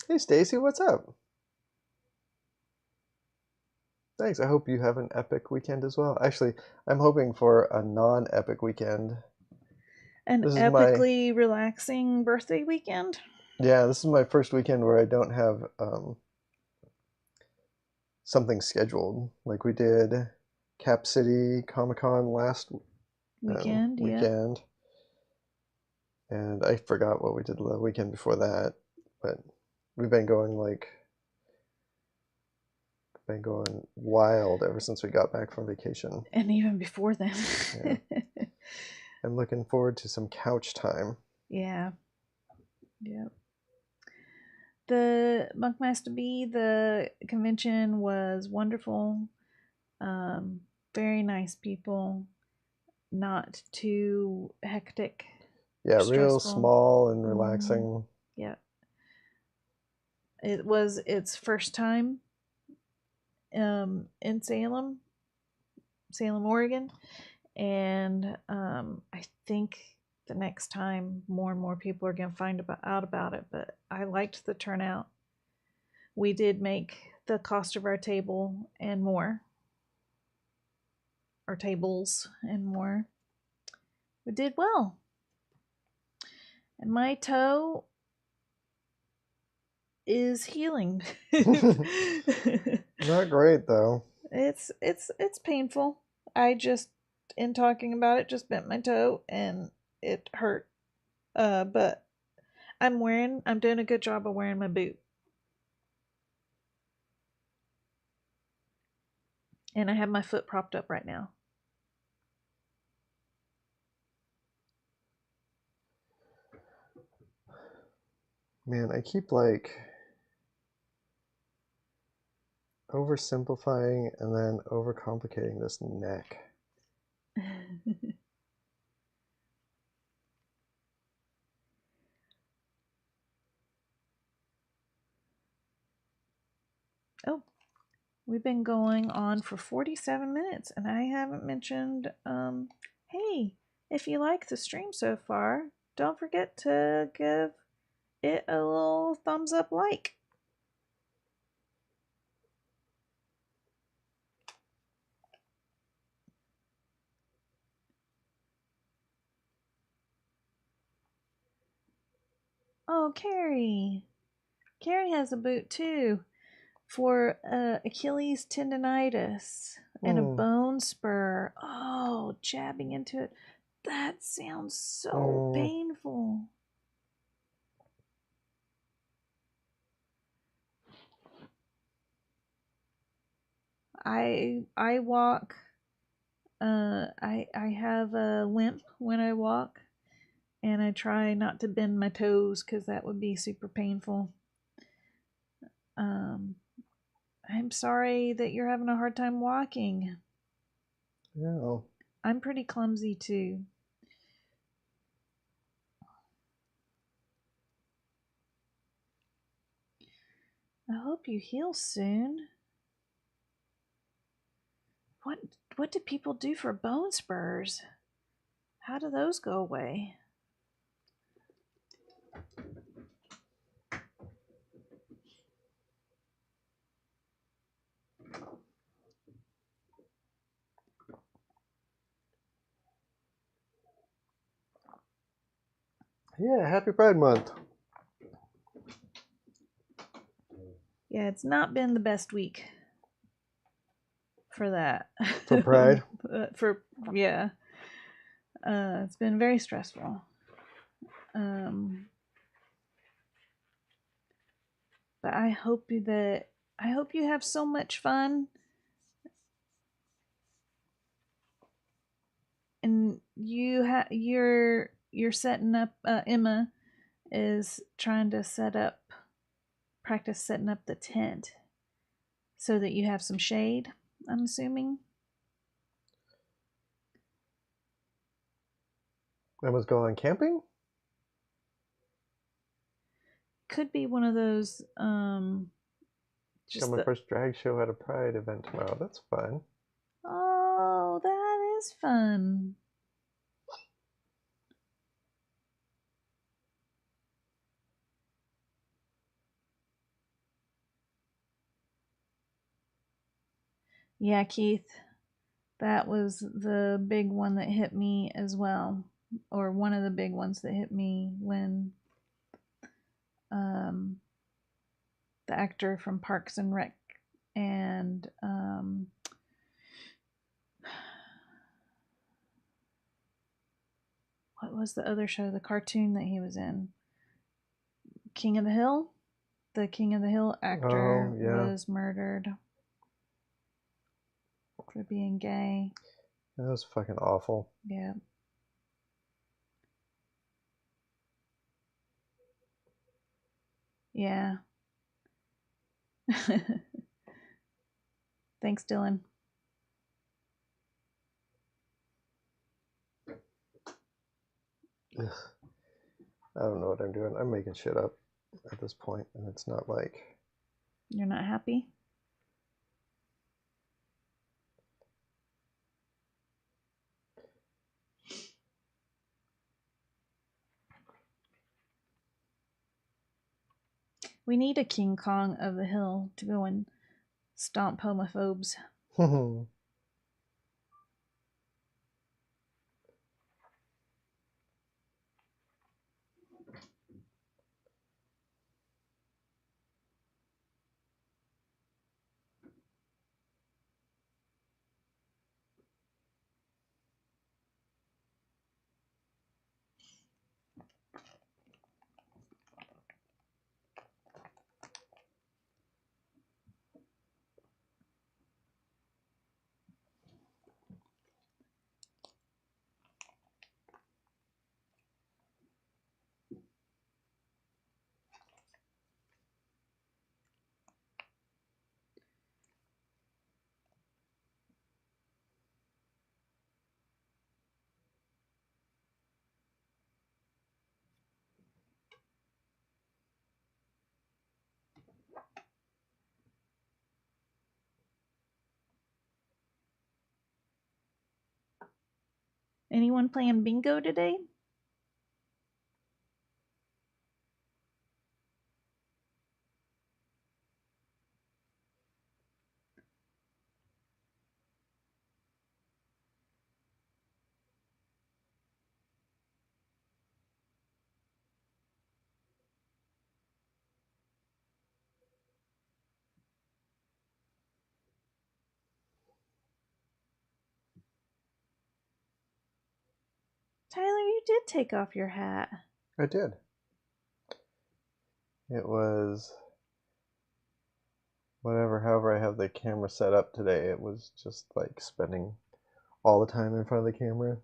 Speaker 1: Hey, Stacy, what's up? Thanks. I hope you have an epic weekend as well. Actually, I'm hoping for a non-epic weekend.
Speaker 2: An epically relaxing birthday weekend?
Speaker 1: Yeah, this is my first weekend where I don't have something scheduled. Like we did Cap City Comic-Con last weekend.
Speaker 2: Yeah.
Speaker 1: And I forgot what we did the weekend before that. But we've been going been going wild ever since we got back from vacation.
Speaker 2: And even before then.
Speaker 1: Yeah. I'm looking forward to some couch time.
Speaker 2: Yeah. Yep. The Bunkmaster B, the convention was wonderful. Very nice people. Not too hectic.
Speaker 1: Yeah, real
Speaker 2: stressful.
Speaker 1: small and relaxing.
Speaker 2: Yeah. It was its first time in Salem, Oregon. And I think the next time more and more people are going to find out about it. But I liked the turnout. We did make the cost of our table and more. Our tables and more. We did well. And my toe is healing.
Speaker 1: Not great though.
Speaker 2: It's painful. I just, in talking about it, just bent my toe and it hurt. But I'm doing a good job of wearing my boot. And I have my foot propped up right now.
Speaker 1: Man, I keep like oversimplifying and then overcomplicating this neck.
Speaker 2: Oh, we've been going on for 47 minutes and I haven't mentioned, hey, if you like the stream so far, don't forget to give it a little thumbs up like. Oh, Carrie. Carrie has a boot too for Achilles tendonitis and a bone spur. Oh, jabbing into it. That sounds so painful. I walk. I have a limp when I walk, and I try not to bend my toes because that would be super painful. I'm sorry that you're having a hard time walking.
Speaker 1: Yeah.
Speaker 2: I'm pretty clumsy too. I hope you heal soon. What do people do for bone spurs? How do those go away?
Speaker 1: Yeah, happy Pride Month.
Speaker 2: Yeah, it's not been the best week for that.
Speaker 1: For Pride?
Speaker 2: Yeah. It's been very stressful. But I hope you have so much fun. And you're setting up, Emma is trying to practice setting up the tent so that you have some shade, I'm assuming.
Speaker 1: Emma's going camping?
Speaker 2: Could be one of those,
Speaker 1: Got my first drag show at a Pride event tomorrow. That's fun.
Speaker 2: Oh, that is fun. Yeah, Keith, that was the big one that hit me as well, or one of the big ones that hit me when the actor from Parks and Rec and what was the other show, the cartoon that he was in? King of the Hill? The King of the Hill actor was murdered. for being gay.
Speaker 1: That was fucking awful.
Speaker 2: Yeah. Yeah. Thanks, Dylan.
Speaker 1: Ugh. I don't know what I'm doing. I'm making shit up at this point, and it's not like...
Speaker 2: You're not happy? We need a King Kong of the Hill to go and stomp homophobes. Anyone playing bingo today? Tyler, you did take off your hat.
Speaker 1: I did. It was... however I have the camera set up today, it was just like spending all the time in front of the camera.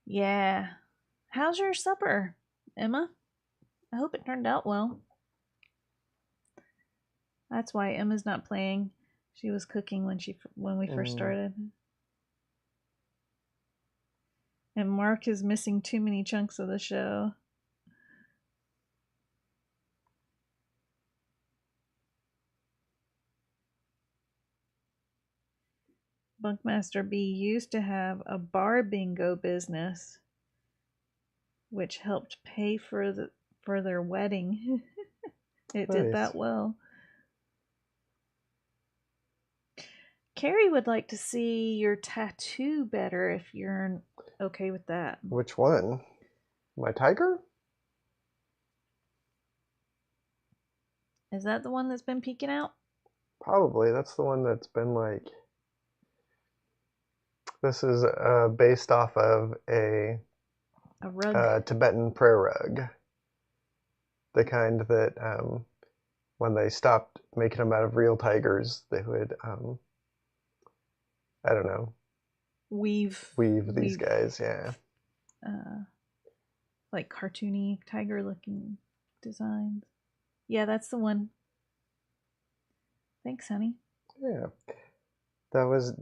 Speaker 2: Yeah. How's your supper, Emma? I hope it turned out well. That's why Emma's not playing. She was cooking when we first started. And Mark is missing too many chunks of the show. Bunkmaster B used to have a bar bingo business, which helped pay for their wedding. It did that well. Carrie would like to see your tattoo better if you're okay with that.
Speaker 1: Which one? My tiger?
Speaker 2: Is that the one that's been peeking out?
Speaker 1: Probably. That's the one that's been like... This is based off of a
Speaker 2: rug.
Speaker 1: Tibetan prayer rug. The kind that when they stopped making them out of real tigers, they would, I don't know, weave these guys, yeah.
Speaker 2: Like cartoony tiger looking designs. Yeah, that's the one. Thanks, honey.
Speaker 1: Yeah. That was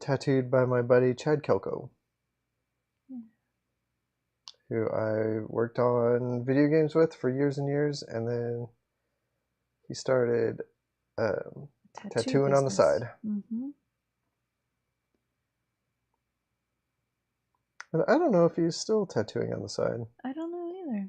Speaker 1: tattooed by my buddy Chad Kelko, who I worked on video games with for years and years, and then he started tattooing on the side.
Speaker 2: Mm-hmm.
Speaker 1: And I don't know if he's still tattooing on the side.
Speaker 2: I don't know either.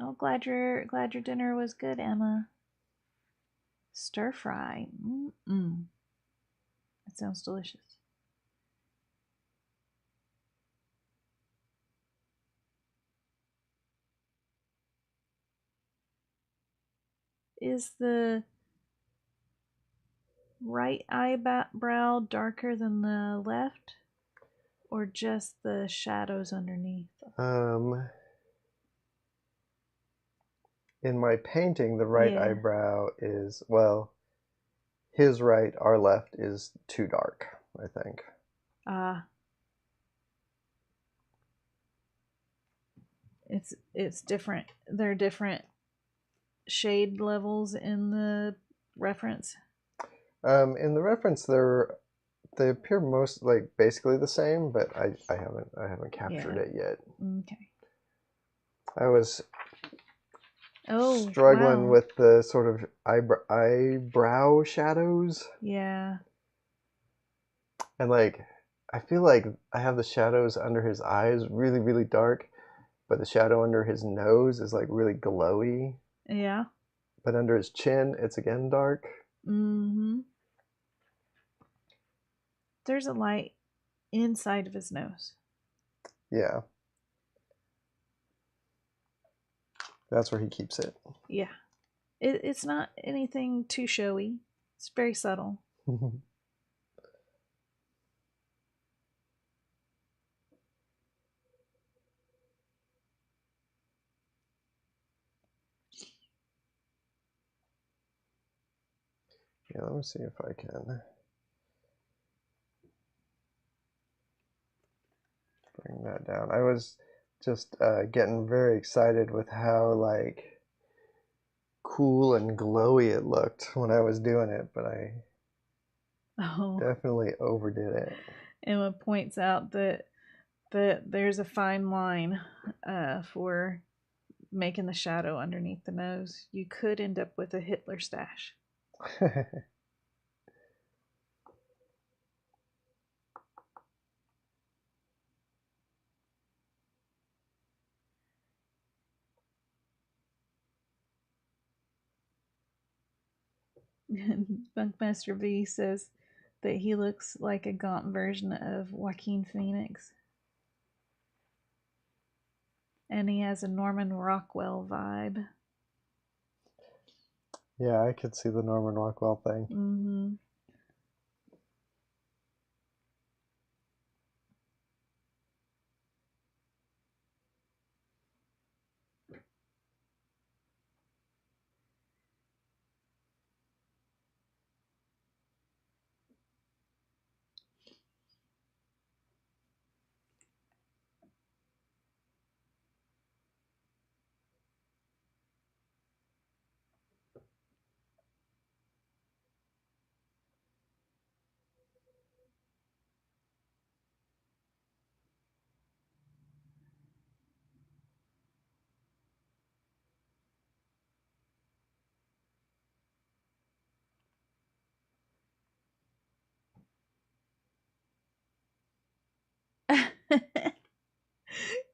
Speaker 2: Oh, glad your dinner was good, Emma. Stir fry. That sounds delicious. Is the right eyebrow darker than the left? Or just the shadows underneath?
Speaker 1: In my painting, the right eyebrow is, well, his right, our left, is too dark, I think.
Speaker 2: It's different. They're different shade levels in the reference.
Speaker 1: In the reference, they appear most like basically the same, but I haven't captured it yet.
Speaker 2: Okay.
Speaker 1: I was struggling with the sort of eyebrow shadows.
Speaker 2: Yeah.
Speaker 1: And like, I feel like I have the shadows under his eyes really, really dark, but the shadow under his nose is like really glowy.
Speaker 2: Yeah.
Speaker 1: But under his chin, it's again dark.
Speaker 2: Mm-hmm. There's a light inside of his nose.
Speaker 1: Yeah. That's where he keeps it.
Speaker 2: Yeah. It's not anything too showy. It's very subtle.
Speaker 1: Yeah, let me see if I can bring that down. I was just getting very excited with how like cool and glowy it looked when I was doing it, but I definitely overdid it.
Speaker 2: Emma points out that there's a fine line for making the shadow underneath the nose. You could end up with a Hitler stash. Bunkmaster V says that he looks like a gaunt version of Joaquin Phoenix. And he has a Norman Rockwell vibe.
Speaker 1: Yeah, I could see the Norman Rockwell thing.
Speaker 2: Mm-hmm.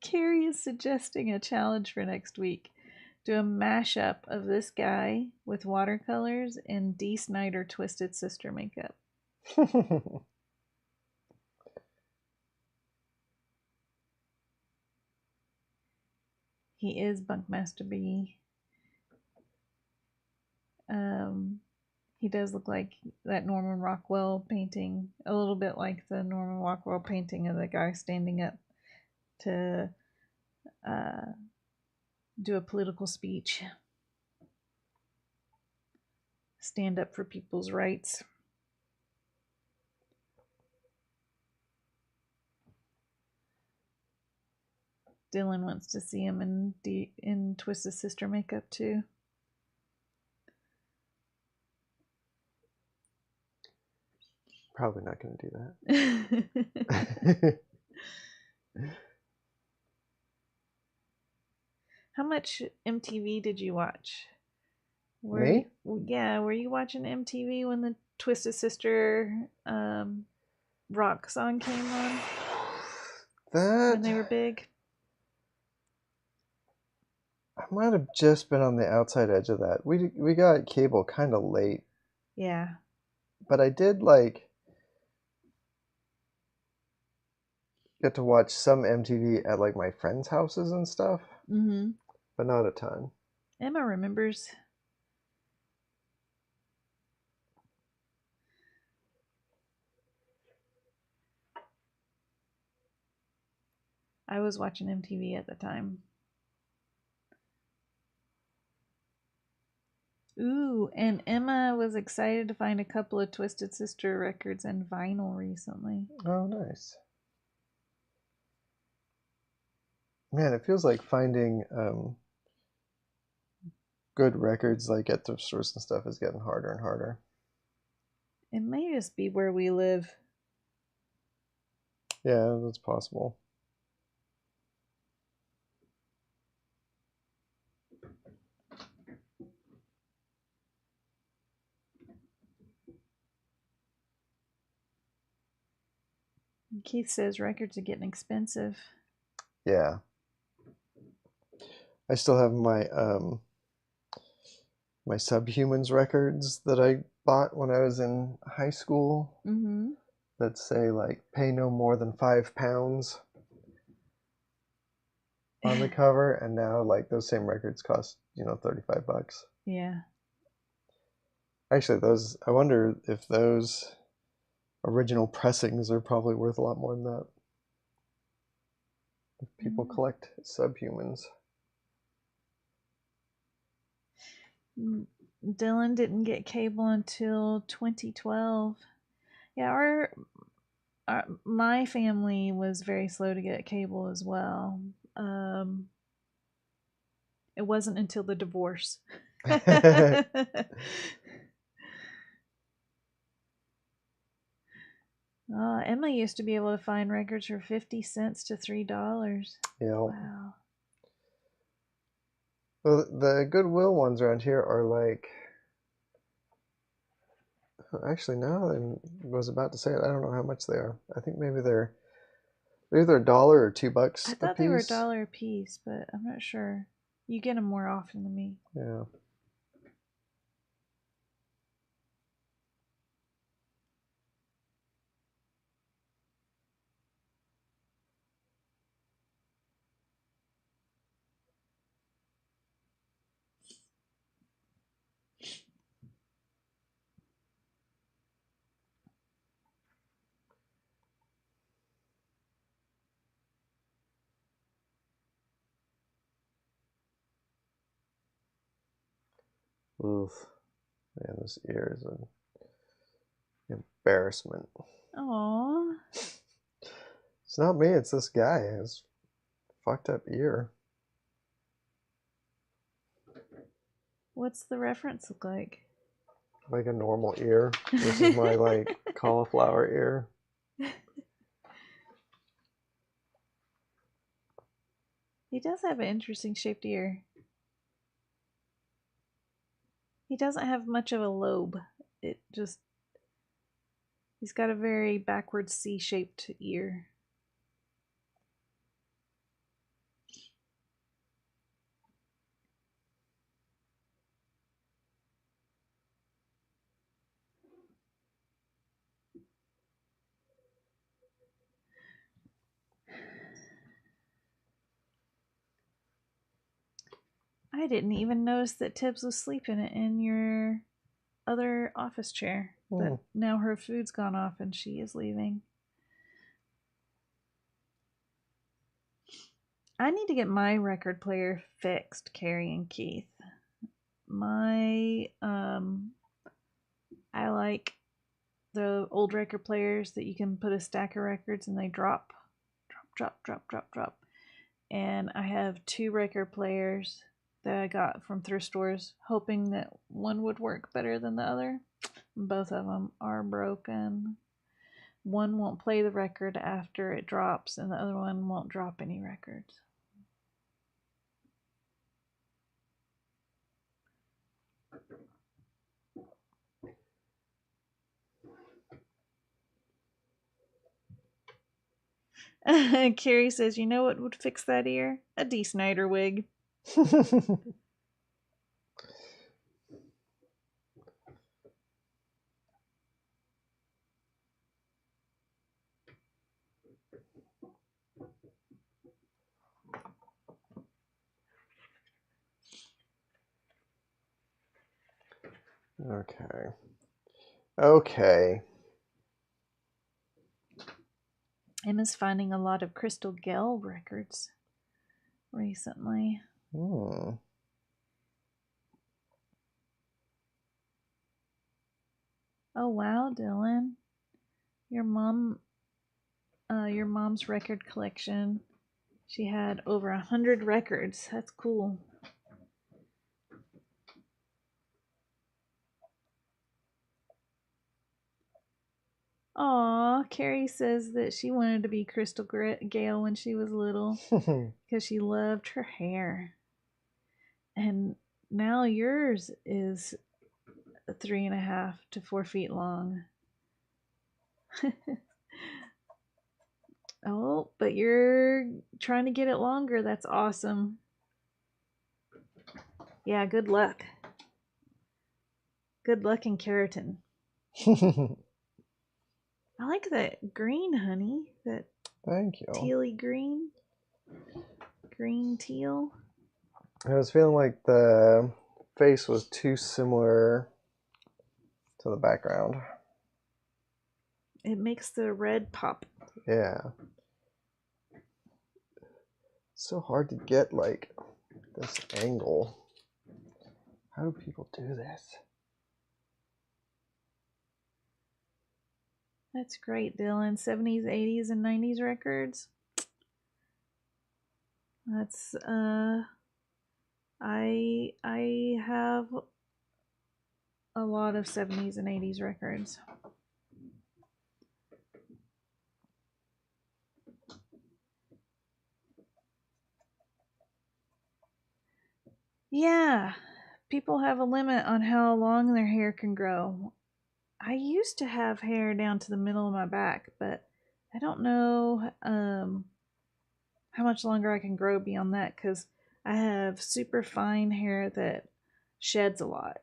Speaker 2: Carrie is suggesting a challenge for next week. Do a mashup of this guy with watercolors and Dee Snider Twisted Sister makeup. He is Bunkmaster B. He does look like that Norman Rockwell painting, a little bit like the Norman Rockwell painting of the guy standing up to do a political speech. Stand up for people's rights. Dylan wants to see him in Twisted Sister makeup too.
Speaker 1: Probably not going to do that.
Speaker 2: How much MTV did you watch?
Speaker 1: Me?
Speaker 2: Yeah, were you watching MTV when the Twisted Sister rock song came on? When they were big?
Speaker 1: I might have just been on the outside edge of that. We got cable kind of late.
Speaker 2: Yeah.
Speaker 1: But I did like get to watch some MTV at like my friends' houses and stuff.
Speaker 2: Mm-hmm.
Speaker 1: But not a ton.
Speaker 2: Emma remembers. I was watching MTV at the time. Ooh, and Emma was excited to find a couple of Twisted Sister records and vinyl recently.
Speaker 1: Oh, nice. Man, it feels like finding good records like at thrift stores and stuff is getting harder and harder.
Speaker 2: It may just be where we live.
Speaker 1: Yeah, that's possible.
Speaker 2: Keith says records are getting expensive.
Speaker 1: Yeah. I still have my Subhumans records that I bought when I was in high school that say like pay no more than £5 on the cover, and now like those same records cost, $35.
Speaker 2: Yeah.
Speaker 1: Actually, those, I wonder if those original pressings are probably worth a lot more than that. If people collect Subhumans.
Speaker 2: Dylan didn't get cable until 2012. Yeah, my family was very slow to get cable as well. It wasn't until the divorce. Emma used to be able to find records for 50 cents to $3.
Speaker 1: Yeah.
Speaker 2: Wow.
Speaker 1: Well, the Goodwill ones around here are like, actually, now I was about to say it. I don't know how much they are. I think maybe they're either $1 or $2
Speaker 2: I
Speaker 1: a
Speaker 2: thought they were
Speaker 1: piece.
Speaker 2: $1 a piece, but I'm not sure. You get them more often than me.
Speaker 1: Yeah. Oof. Man, this ear is an embarrassment.
Speaker 2: Aww.
Speaker 1: It's not me, it's this guy. His fucked up ear.
Speaker 2: What's the reference look like?
Speaker 1: Like a normal ear. This is my like cauliflower ear.
Speaker 2: He does have an interesting shaped ear. He doesn't have much of a lobe. He's got a very backwards C-shaped ear. I didn't even notice that Tibbs was sleeping in your other office chair. But now her food's gone off and she is leaving. I need to get my record player fixed, Carrie and Keith. I like the old record players that you can put a stack of records and they drop. And I have 2 record players that I got from thrift stores, hoping that one would work better than the other. Both of them are broken. One won't play the record after it drops, and the other one won't drop any records. Carrie says, you know what would fix that ear? A Dee Snider wig.
Speaker 1: Okay.
Speaker 2: Emma's finding a lot of Crystal Gale records recently.
Speaker 1: Hmm.
Speaker 2: Oh wow, Dylan. Your mom's record collection. She had over 100 records. That's cool. Aw, Carrie says that she wanted to be Crystal Gale when she was little because she loved her hair. And now yours is 3.5 to 4 feet long. Oh, but you're trying to get it longer. That's awesome. Yeah, good luck. Good luck in keratin. I like that green, honey. That
Speaker 1: Thank you.
Speaker 2: tealy green. Green teal.
Speaker 1: I was feeling like the face was too similar to the background.
Speaker 2: It makes the red pop.
Speaker 1: Yeah. It's so hard to get like this angle. How do people do this?
Speaker 2: That's great, Dylan. 70s, 80s, and 90s records. That's I have a lot of 70s and 80s records. Yeah, people have a limit on how long their hair can grow. I used to have hair down to the middle of my back, but I don't know how much longer I can grow beyond that because I have super fine hair that sheds a lot.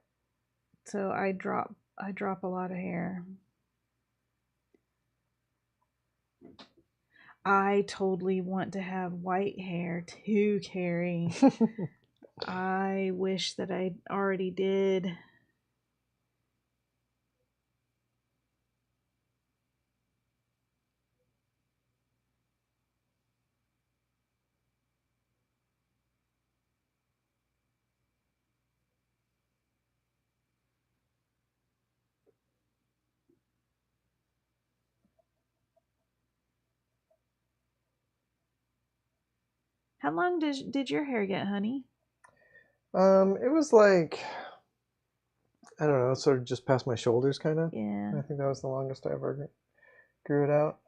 Speaker 2: So I drop a lot of hair. I totally want to have white hair too, Carrie. I wish that I already did. How long did your hair get, honey?
Speaker 1: It was like, I don't know, sort of just past my shoulders, kind of.
Speaker 2: Yeah.
Speaker 1: I think that was the longest I ever grew it out.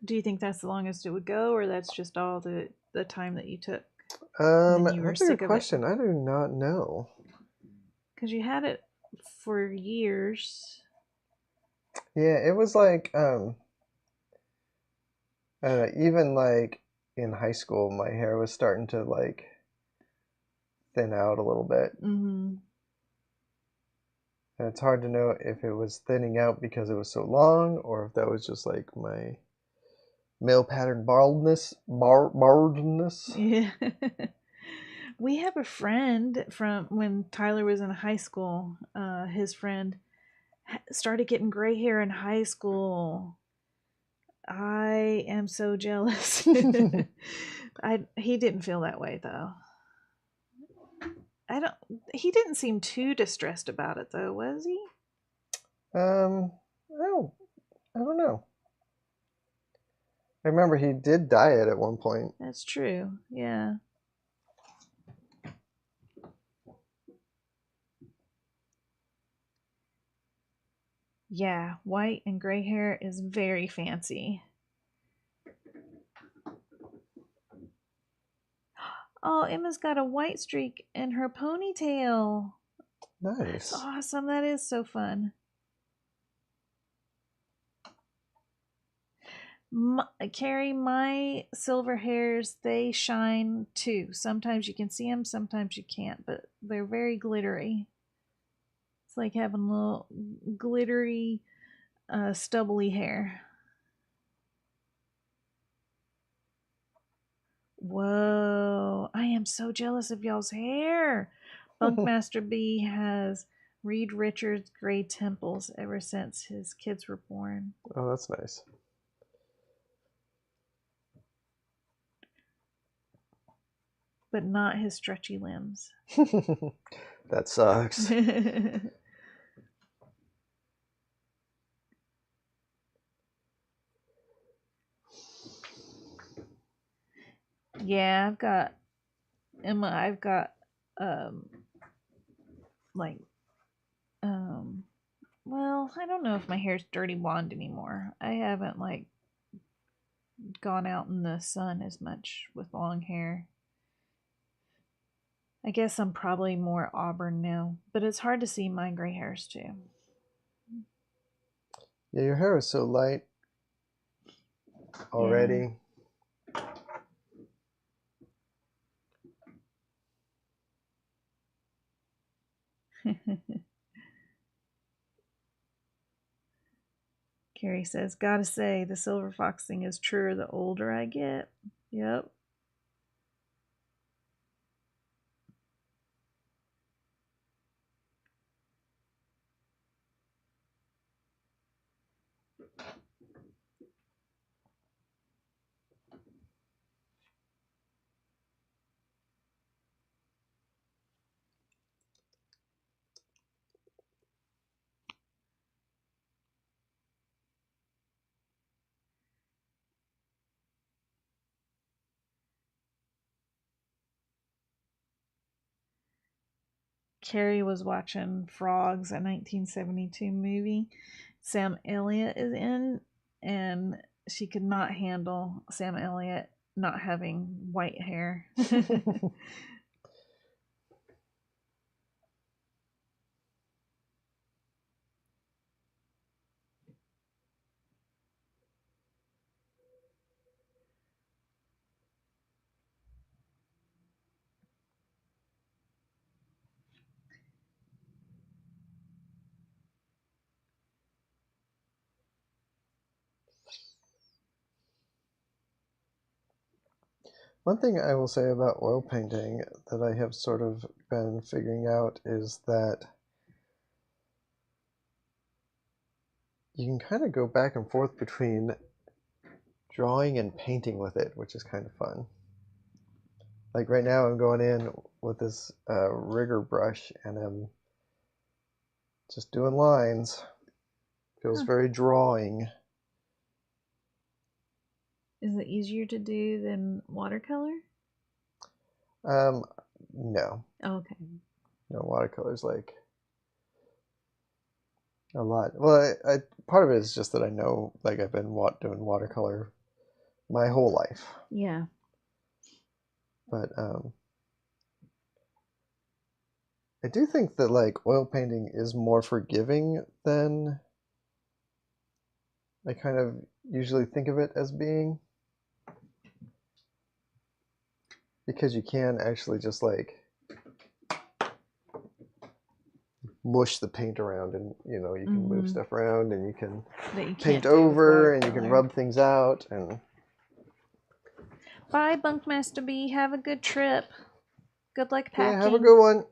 Speaker 2: Do you think that's the longest it would go, or that's just all the time that you took? You were
Speaker 1: That's a
Speaker 2: sick
Speaker 1: good
Speaker 2: of
Speaker 1: question. I do not know.
Speaker 2: Because you had it for years.
Speaker 1: Yeah, it was like, I don't know, even like in high school, my hair was starting to like thin out a little bit.
Speaker 2: Mm-hmm.
Speaker 1: And it's hard to know if it was thinning out because it was so long or if that was just like my male pattern baldness.
Speaker 2: Yeah. We have a friend from when Tyler was in high school. His friend started getting gray hair in high school. I am so jealous. He didn't feel that way though. He didn't seem too distressed about it though, was he?
Speaker 1: I don't know. I remember he did diet at one point.
Speaker 2: That's true. Yeah. Yeah, white and gray hair is very fancy. Oh, Emma's got a white streak in her ponytail. That's
Speaker 1: Nice.
Speaker 2: awesome. That is so fun. Carrie, my silver hairs, they shine too. Sometimes you can see them, sometimes you can't, but they're very glittery. It's like having little glittery, stubbly hair. Whoa, I am so jealous of y'all's hair. Bunkmaster B has Reed Richards' gray temples ever since his kids were born.
Speaker 1: Oh, that's nice.
Speaker 2: but not his stretchy limbs.
Speaker 1: That sucks.
Speaker 2: Yeah, I've got Emma. I've got like well, I don't know if my hair's dirty blonde anymore. I haven't like gone out in the sun as much with long hair. I guess I'm probably more auburn now, but it's hard to see my gray hairs too.
Speaker 1: Yeah, your hair is so light already.
Speaker 2: Yeah. Carrie says, gotta say, the silver fox thing is truer the older I get. Yep. Carrie was watching Frogs, a 1972 movie Sam Elliott is in, and she could not handle Sam Elliott not having white hair.
Speaker 1: One thing I will say about oil painting that I have sort of been figuring out is that you can kind of go back and forth between drawing and painting with it, which is kind of fun. Like right now I'm going in with this rigger brush and I'm just doing lines. Feels very drawing.
Speaker 2: Is it easier to do than watercolor?
Speaker 1: No.
Speaker 2: Oh, okay.
Speaker 1: No, watercolor's like a lot. Well, part of it is just that I know, like I've been doing watercolor my whole life.
Speaker 2: Yeah.
Speaker 1: But I do think that like oil painting is more forgiving than I kind of usually think of it as being. Because you can actually just like mush the paint around and you know you can move stuff around and you can paint over and you can rub things out and
Speaker 2: bye Bunkmaster B, have a good trip, good luck packing.
Speaker 1: Yeah, have a good one.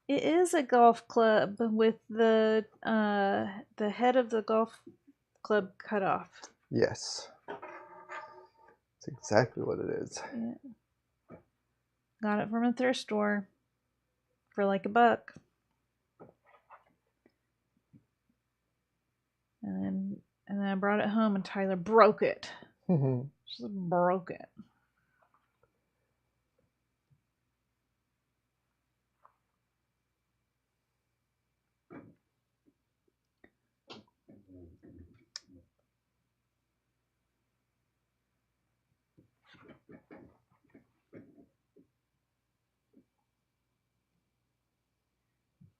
Speaker 2: It is a golf club with the head of the golf club cut off.
Speaker 1: Yes, that's exactly what it is.
Speaker 2: Yeah. Got it from a thrift store for like $1. And then I brought it home and Tyler broke it. Just broke it.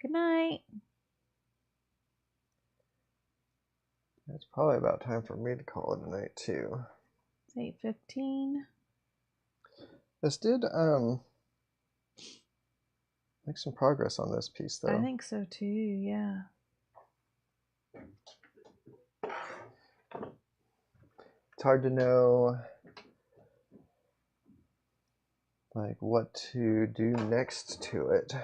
Speaker 2: Good night.
Speaker 1: It's probably about time for me to call it a night too.
Speaker 2: It's 8:15.
Speaker 1: This did make some progress on this piece though.
Speaker 2: I think so too, yeah.
Speaker 1: It's hard to know like what to do next to it.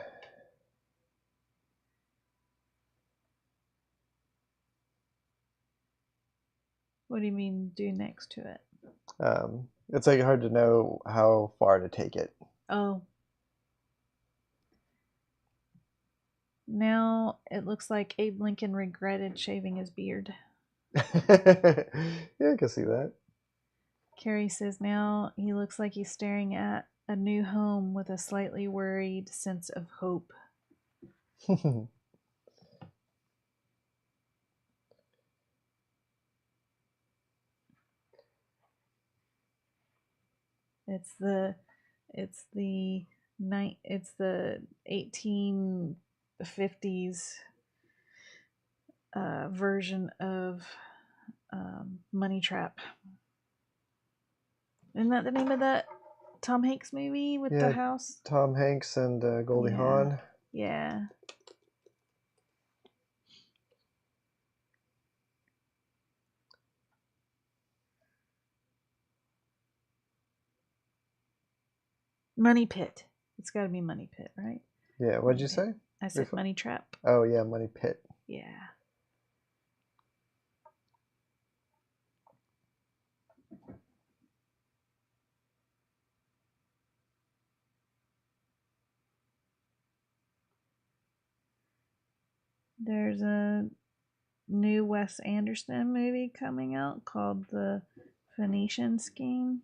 Speaker 2: What do you mean do next to it?
Speaker 1: It's like hard to know how far to take it.
Speaker 2: Oh. Now it looks like Abe Lincoln regretted shaving his beard.
Speaker 1: Yeah, I can see that.
Speaker 2: Carrie says now he looks like he's staring at a new home with a slightly worried sense of hope. It's the 1850s version of Money Trap. Isn't that the name of that Tom Hanks movie with the house?
Speaker 1: Tom Hanks and Goldie Hawn.
Speaker 2: Yeah. Money Pit. It's got to be Money Pit, right?
Speaker 1: Yeah, what'd you say?
Speaker 2: I said Money Trap.
Speaker 1: Oh, yeah, Money Pit.
Speaker 2: Yeah. There's a new Wes Anderson movie coming out called The Phoenician Scheme.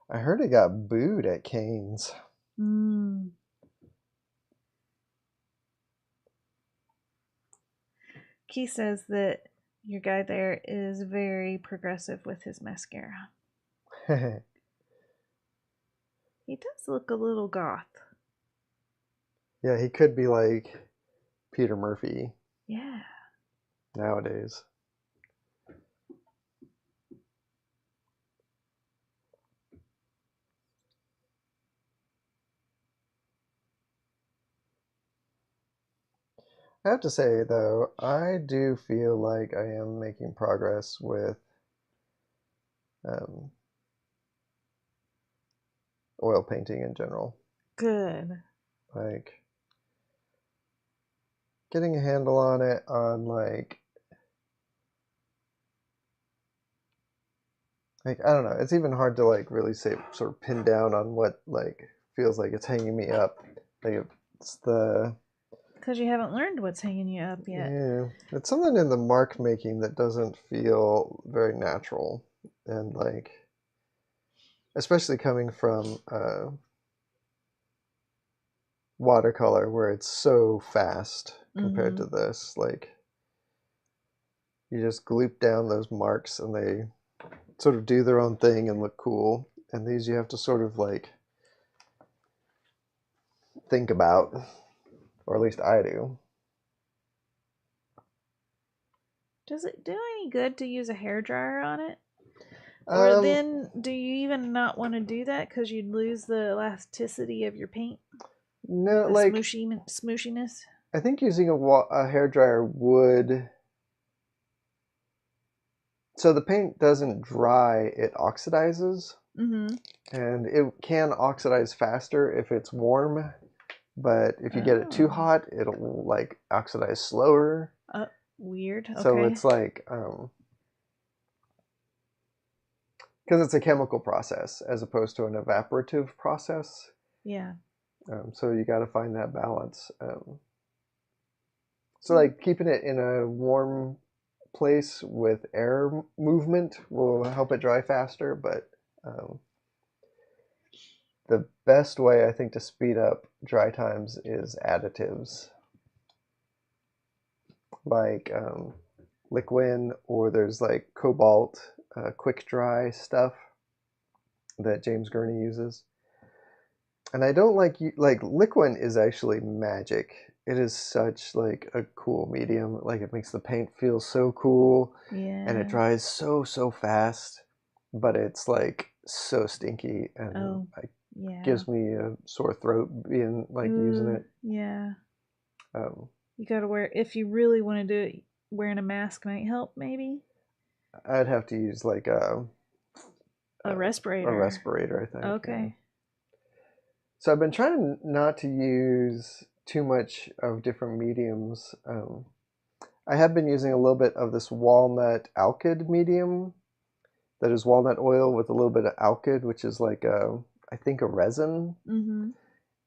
Speaker 1: I heard it got booed at Cannes.
Speaker 2: Keith says that your guy there is very progressive with his mascara. He does look a little goth.
Speaker 1: Yeah, he could be like Peter Murphy.
Speaker 2: Yeah.
Speaker 1: Nowadays. I have to say, though, I do feel like I am making progress with oil painting in general.
Speaker 2: Good.
Speaker 1: Like, getting a handle on it, on like, I don't know, it's even hard to like really say, sort of pin down on what like feels like it's hanging me up. Like, it's the...
Speaker 2: Because you haven't learned what's hanging you up yet.
Speaker 1: Yeah, it's something in the mark making that doesn't feel very natural, and like, especially coming from watercolor where it's so fast compared to this. Like, you just gloop down those marks and they sort of do their own thing and look cool. And these you have to sort of like think about, or at least I do.
Speaker 2: Does it do any good to use a hairdryer on it? Or then do you even not want to do that because you'd lose the elasticity of your paint?
Speaker 1: No,
Speaker 2: the
Speaker 1: like
Speaker 2: smooshiness.
Speaker 1: I think using a hairdryer would. So the paint doesn't dry; it oxidizes, and it can oxidize faster if it's warm. But if you get it too hot, it'll like oxidize slower.
Speaker 2: Weird. Okay.
Speaker 1: So it's like because it's a chemical process as opposed to an evaporative process.
Speaker 2: Yeah.
Speaker 1: So you got to find that balance. So like keeping it in a warm place with air movement will help it dry faster, but the best way I think to speed up dry times is additives like Liquin, or there's like Cobalt quick dry stuff that James Gurney uses. And I don't like Liquin is actually magic. It is such like a cool medium. Like, it makes the paint feel so cool.
Speaker 2: Yeah.
Speaker 1: And it dries so fast, but it's like so stinky and gives me a sore throat being like using it.
Speaker 2: Yeah. You gotta wear, if you really want to do it, wearing a mask might help maybe.
Speaker 1: I'd have to use like a
Speaker 2: respirator.
Speaker 1: A respirator, I think.
Speaker 2: Okay.
Speaker 1: Yeah. So I've been trying not to use too much of different mediums. I have been using a little bit of this walnut alkyd medium. That is walnut oil with a little bit of alkyd, which is like I think a resin.
Speaker 2: Mm-hmm.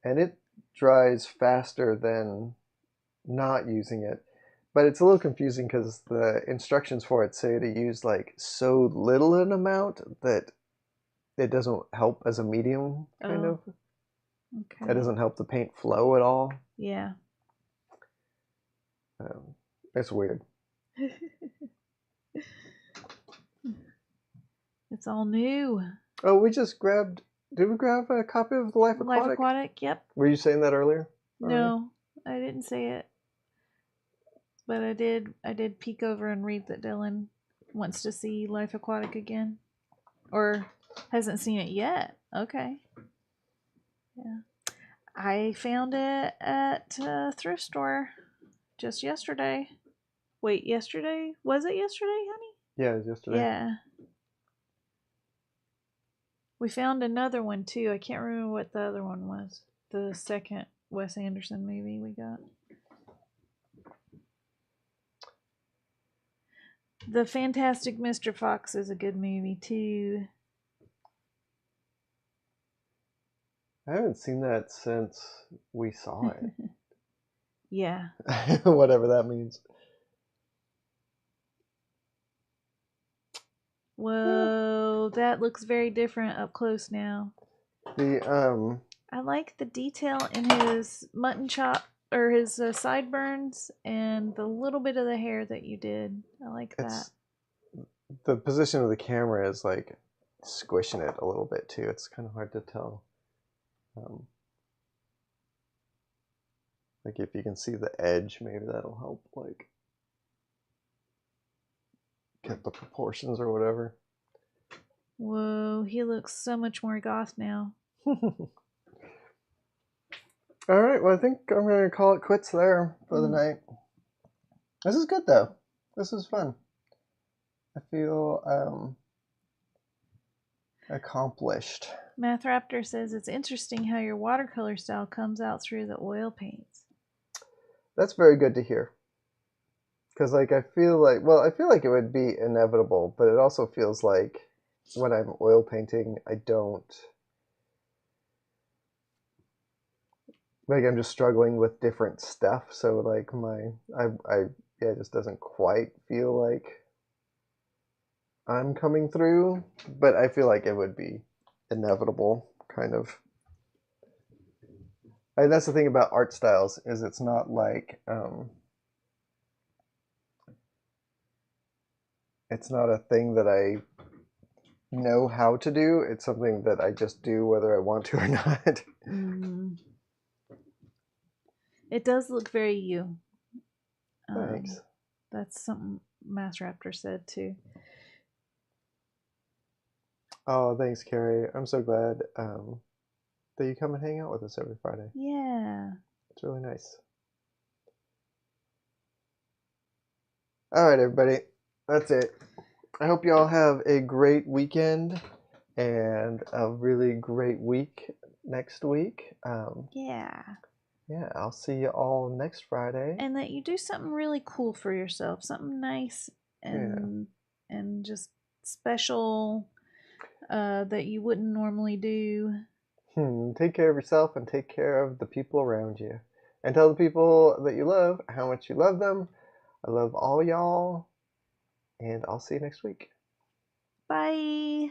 Speaker 1: And it dries faster than not using it. But it's a little confusing because the instructions for it say to use like so little an amount that it doesn't help as a medium, kind of.
Speaker 2: Okay.
Speaker 1: It doesn't help the paint flow at all.
Speaker 2: Yeah.
Speaker 1: It's weird.
Speaker 2: It's all new.
Speaker 1: Oh, we just grabbed. Did we grab a copy of The Life
Speaker 2: Life
Speaker 1: Aquatic?
Speaker 2: Aquatic, yep.
Speaker 1: Were you saying that earlier?
Speaker 2: No, I didn't say it. But I did peek over and read that Dylan wants to see Life Aquatic again. Or hasn't seen it yet. Okay. Yeah. I found it at a thrift store just yesterday. Wait, yesterday? Was it yesterday, honey?
Speaker 1: Yeah, it was yesterday.
Speaker 2: Yeah. We found another one too. I can't remember what the other one was. The second Wes Anderson movie we got. The Fantastic Mr. Fox is a good movie too.
Speaker 1: I haven't seen that since we saw it.
Speaker 2: Yeah.
Speaker 1: Whatever that means.
Speaker 2: Whoa, that looks very different up close now.
Speaker 1: I
Speaker 2: like the detail in his mutton chop or his sideburns and the little bit of the hair that you did. I like that.
Speaker 1: The position of the camera is like squishing it a little bit too. It's kind of hard to tell. Like if you can see the edge, maybe that'll help like get the proportions or whatever.
Speaker 2: Whoa, he looks so much more goth now.
Speaker 1: All right, well I think I'm gonna call it quits there for the night. This is good though. This is fun. I feel accomplished.
Speaker 2: Math Raptor says it's interesting how your watercolor style comes out through the oil paints.
Speaker 1: That's very good to hear. Because like I feel like it would be inevitable, but it also feels like when I'm oil painting, I don't like I'm just struggling with different stuff. So like it just doesn't quite feel like I'm coming through, but I feel like it would be inevitable, kind of. That's the thing about art styles is it's not like it's not a thing that I know how to do. It's something that I just do whether I want to or not.
Speaker 2: It does look very you.
Speaker 1: Thanks.
Speaker 2: That's something Mass Raptor said too.
Speaker 1: Oh, thanks, Carrie. I'm so glad that you come and hang out with us every Friday.
Speaker 2: Yeah.
Speaker 1: It's really nice. All right, everybody. That's it. I hope you all have a great weekend and a really great week next week.
Speaker 2: Yeah.
Speaker 1: Yeah, I'll see you all next Friday.
Speaker 2: And that you do something really cool for yourself, something nice and just special that you wouldn't normally do.
Speaker 1: Take care of yourself and take care of the people around you. And tell the people that you love how much you love them. I love all y'all. And I'll see you next week.
Speaker 2: Bye.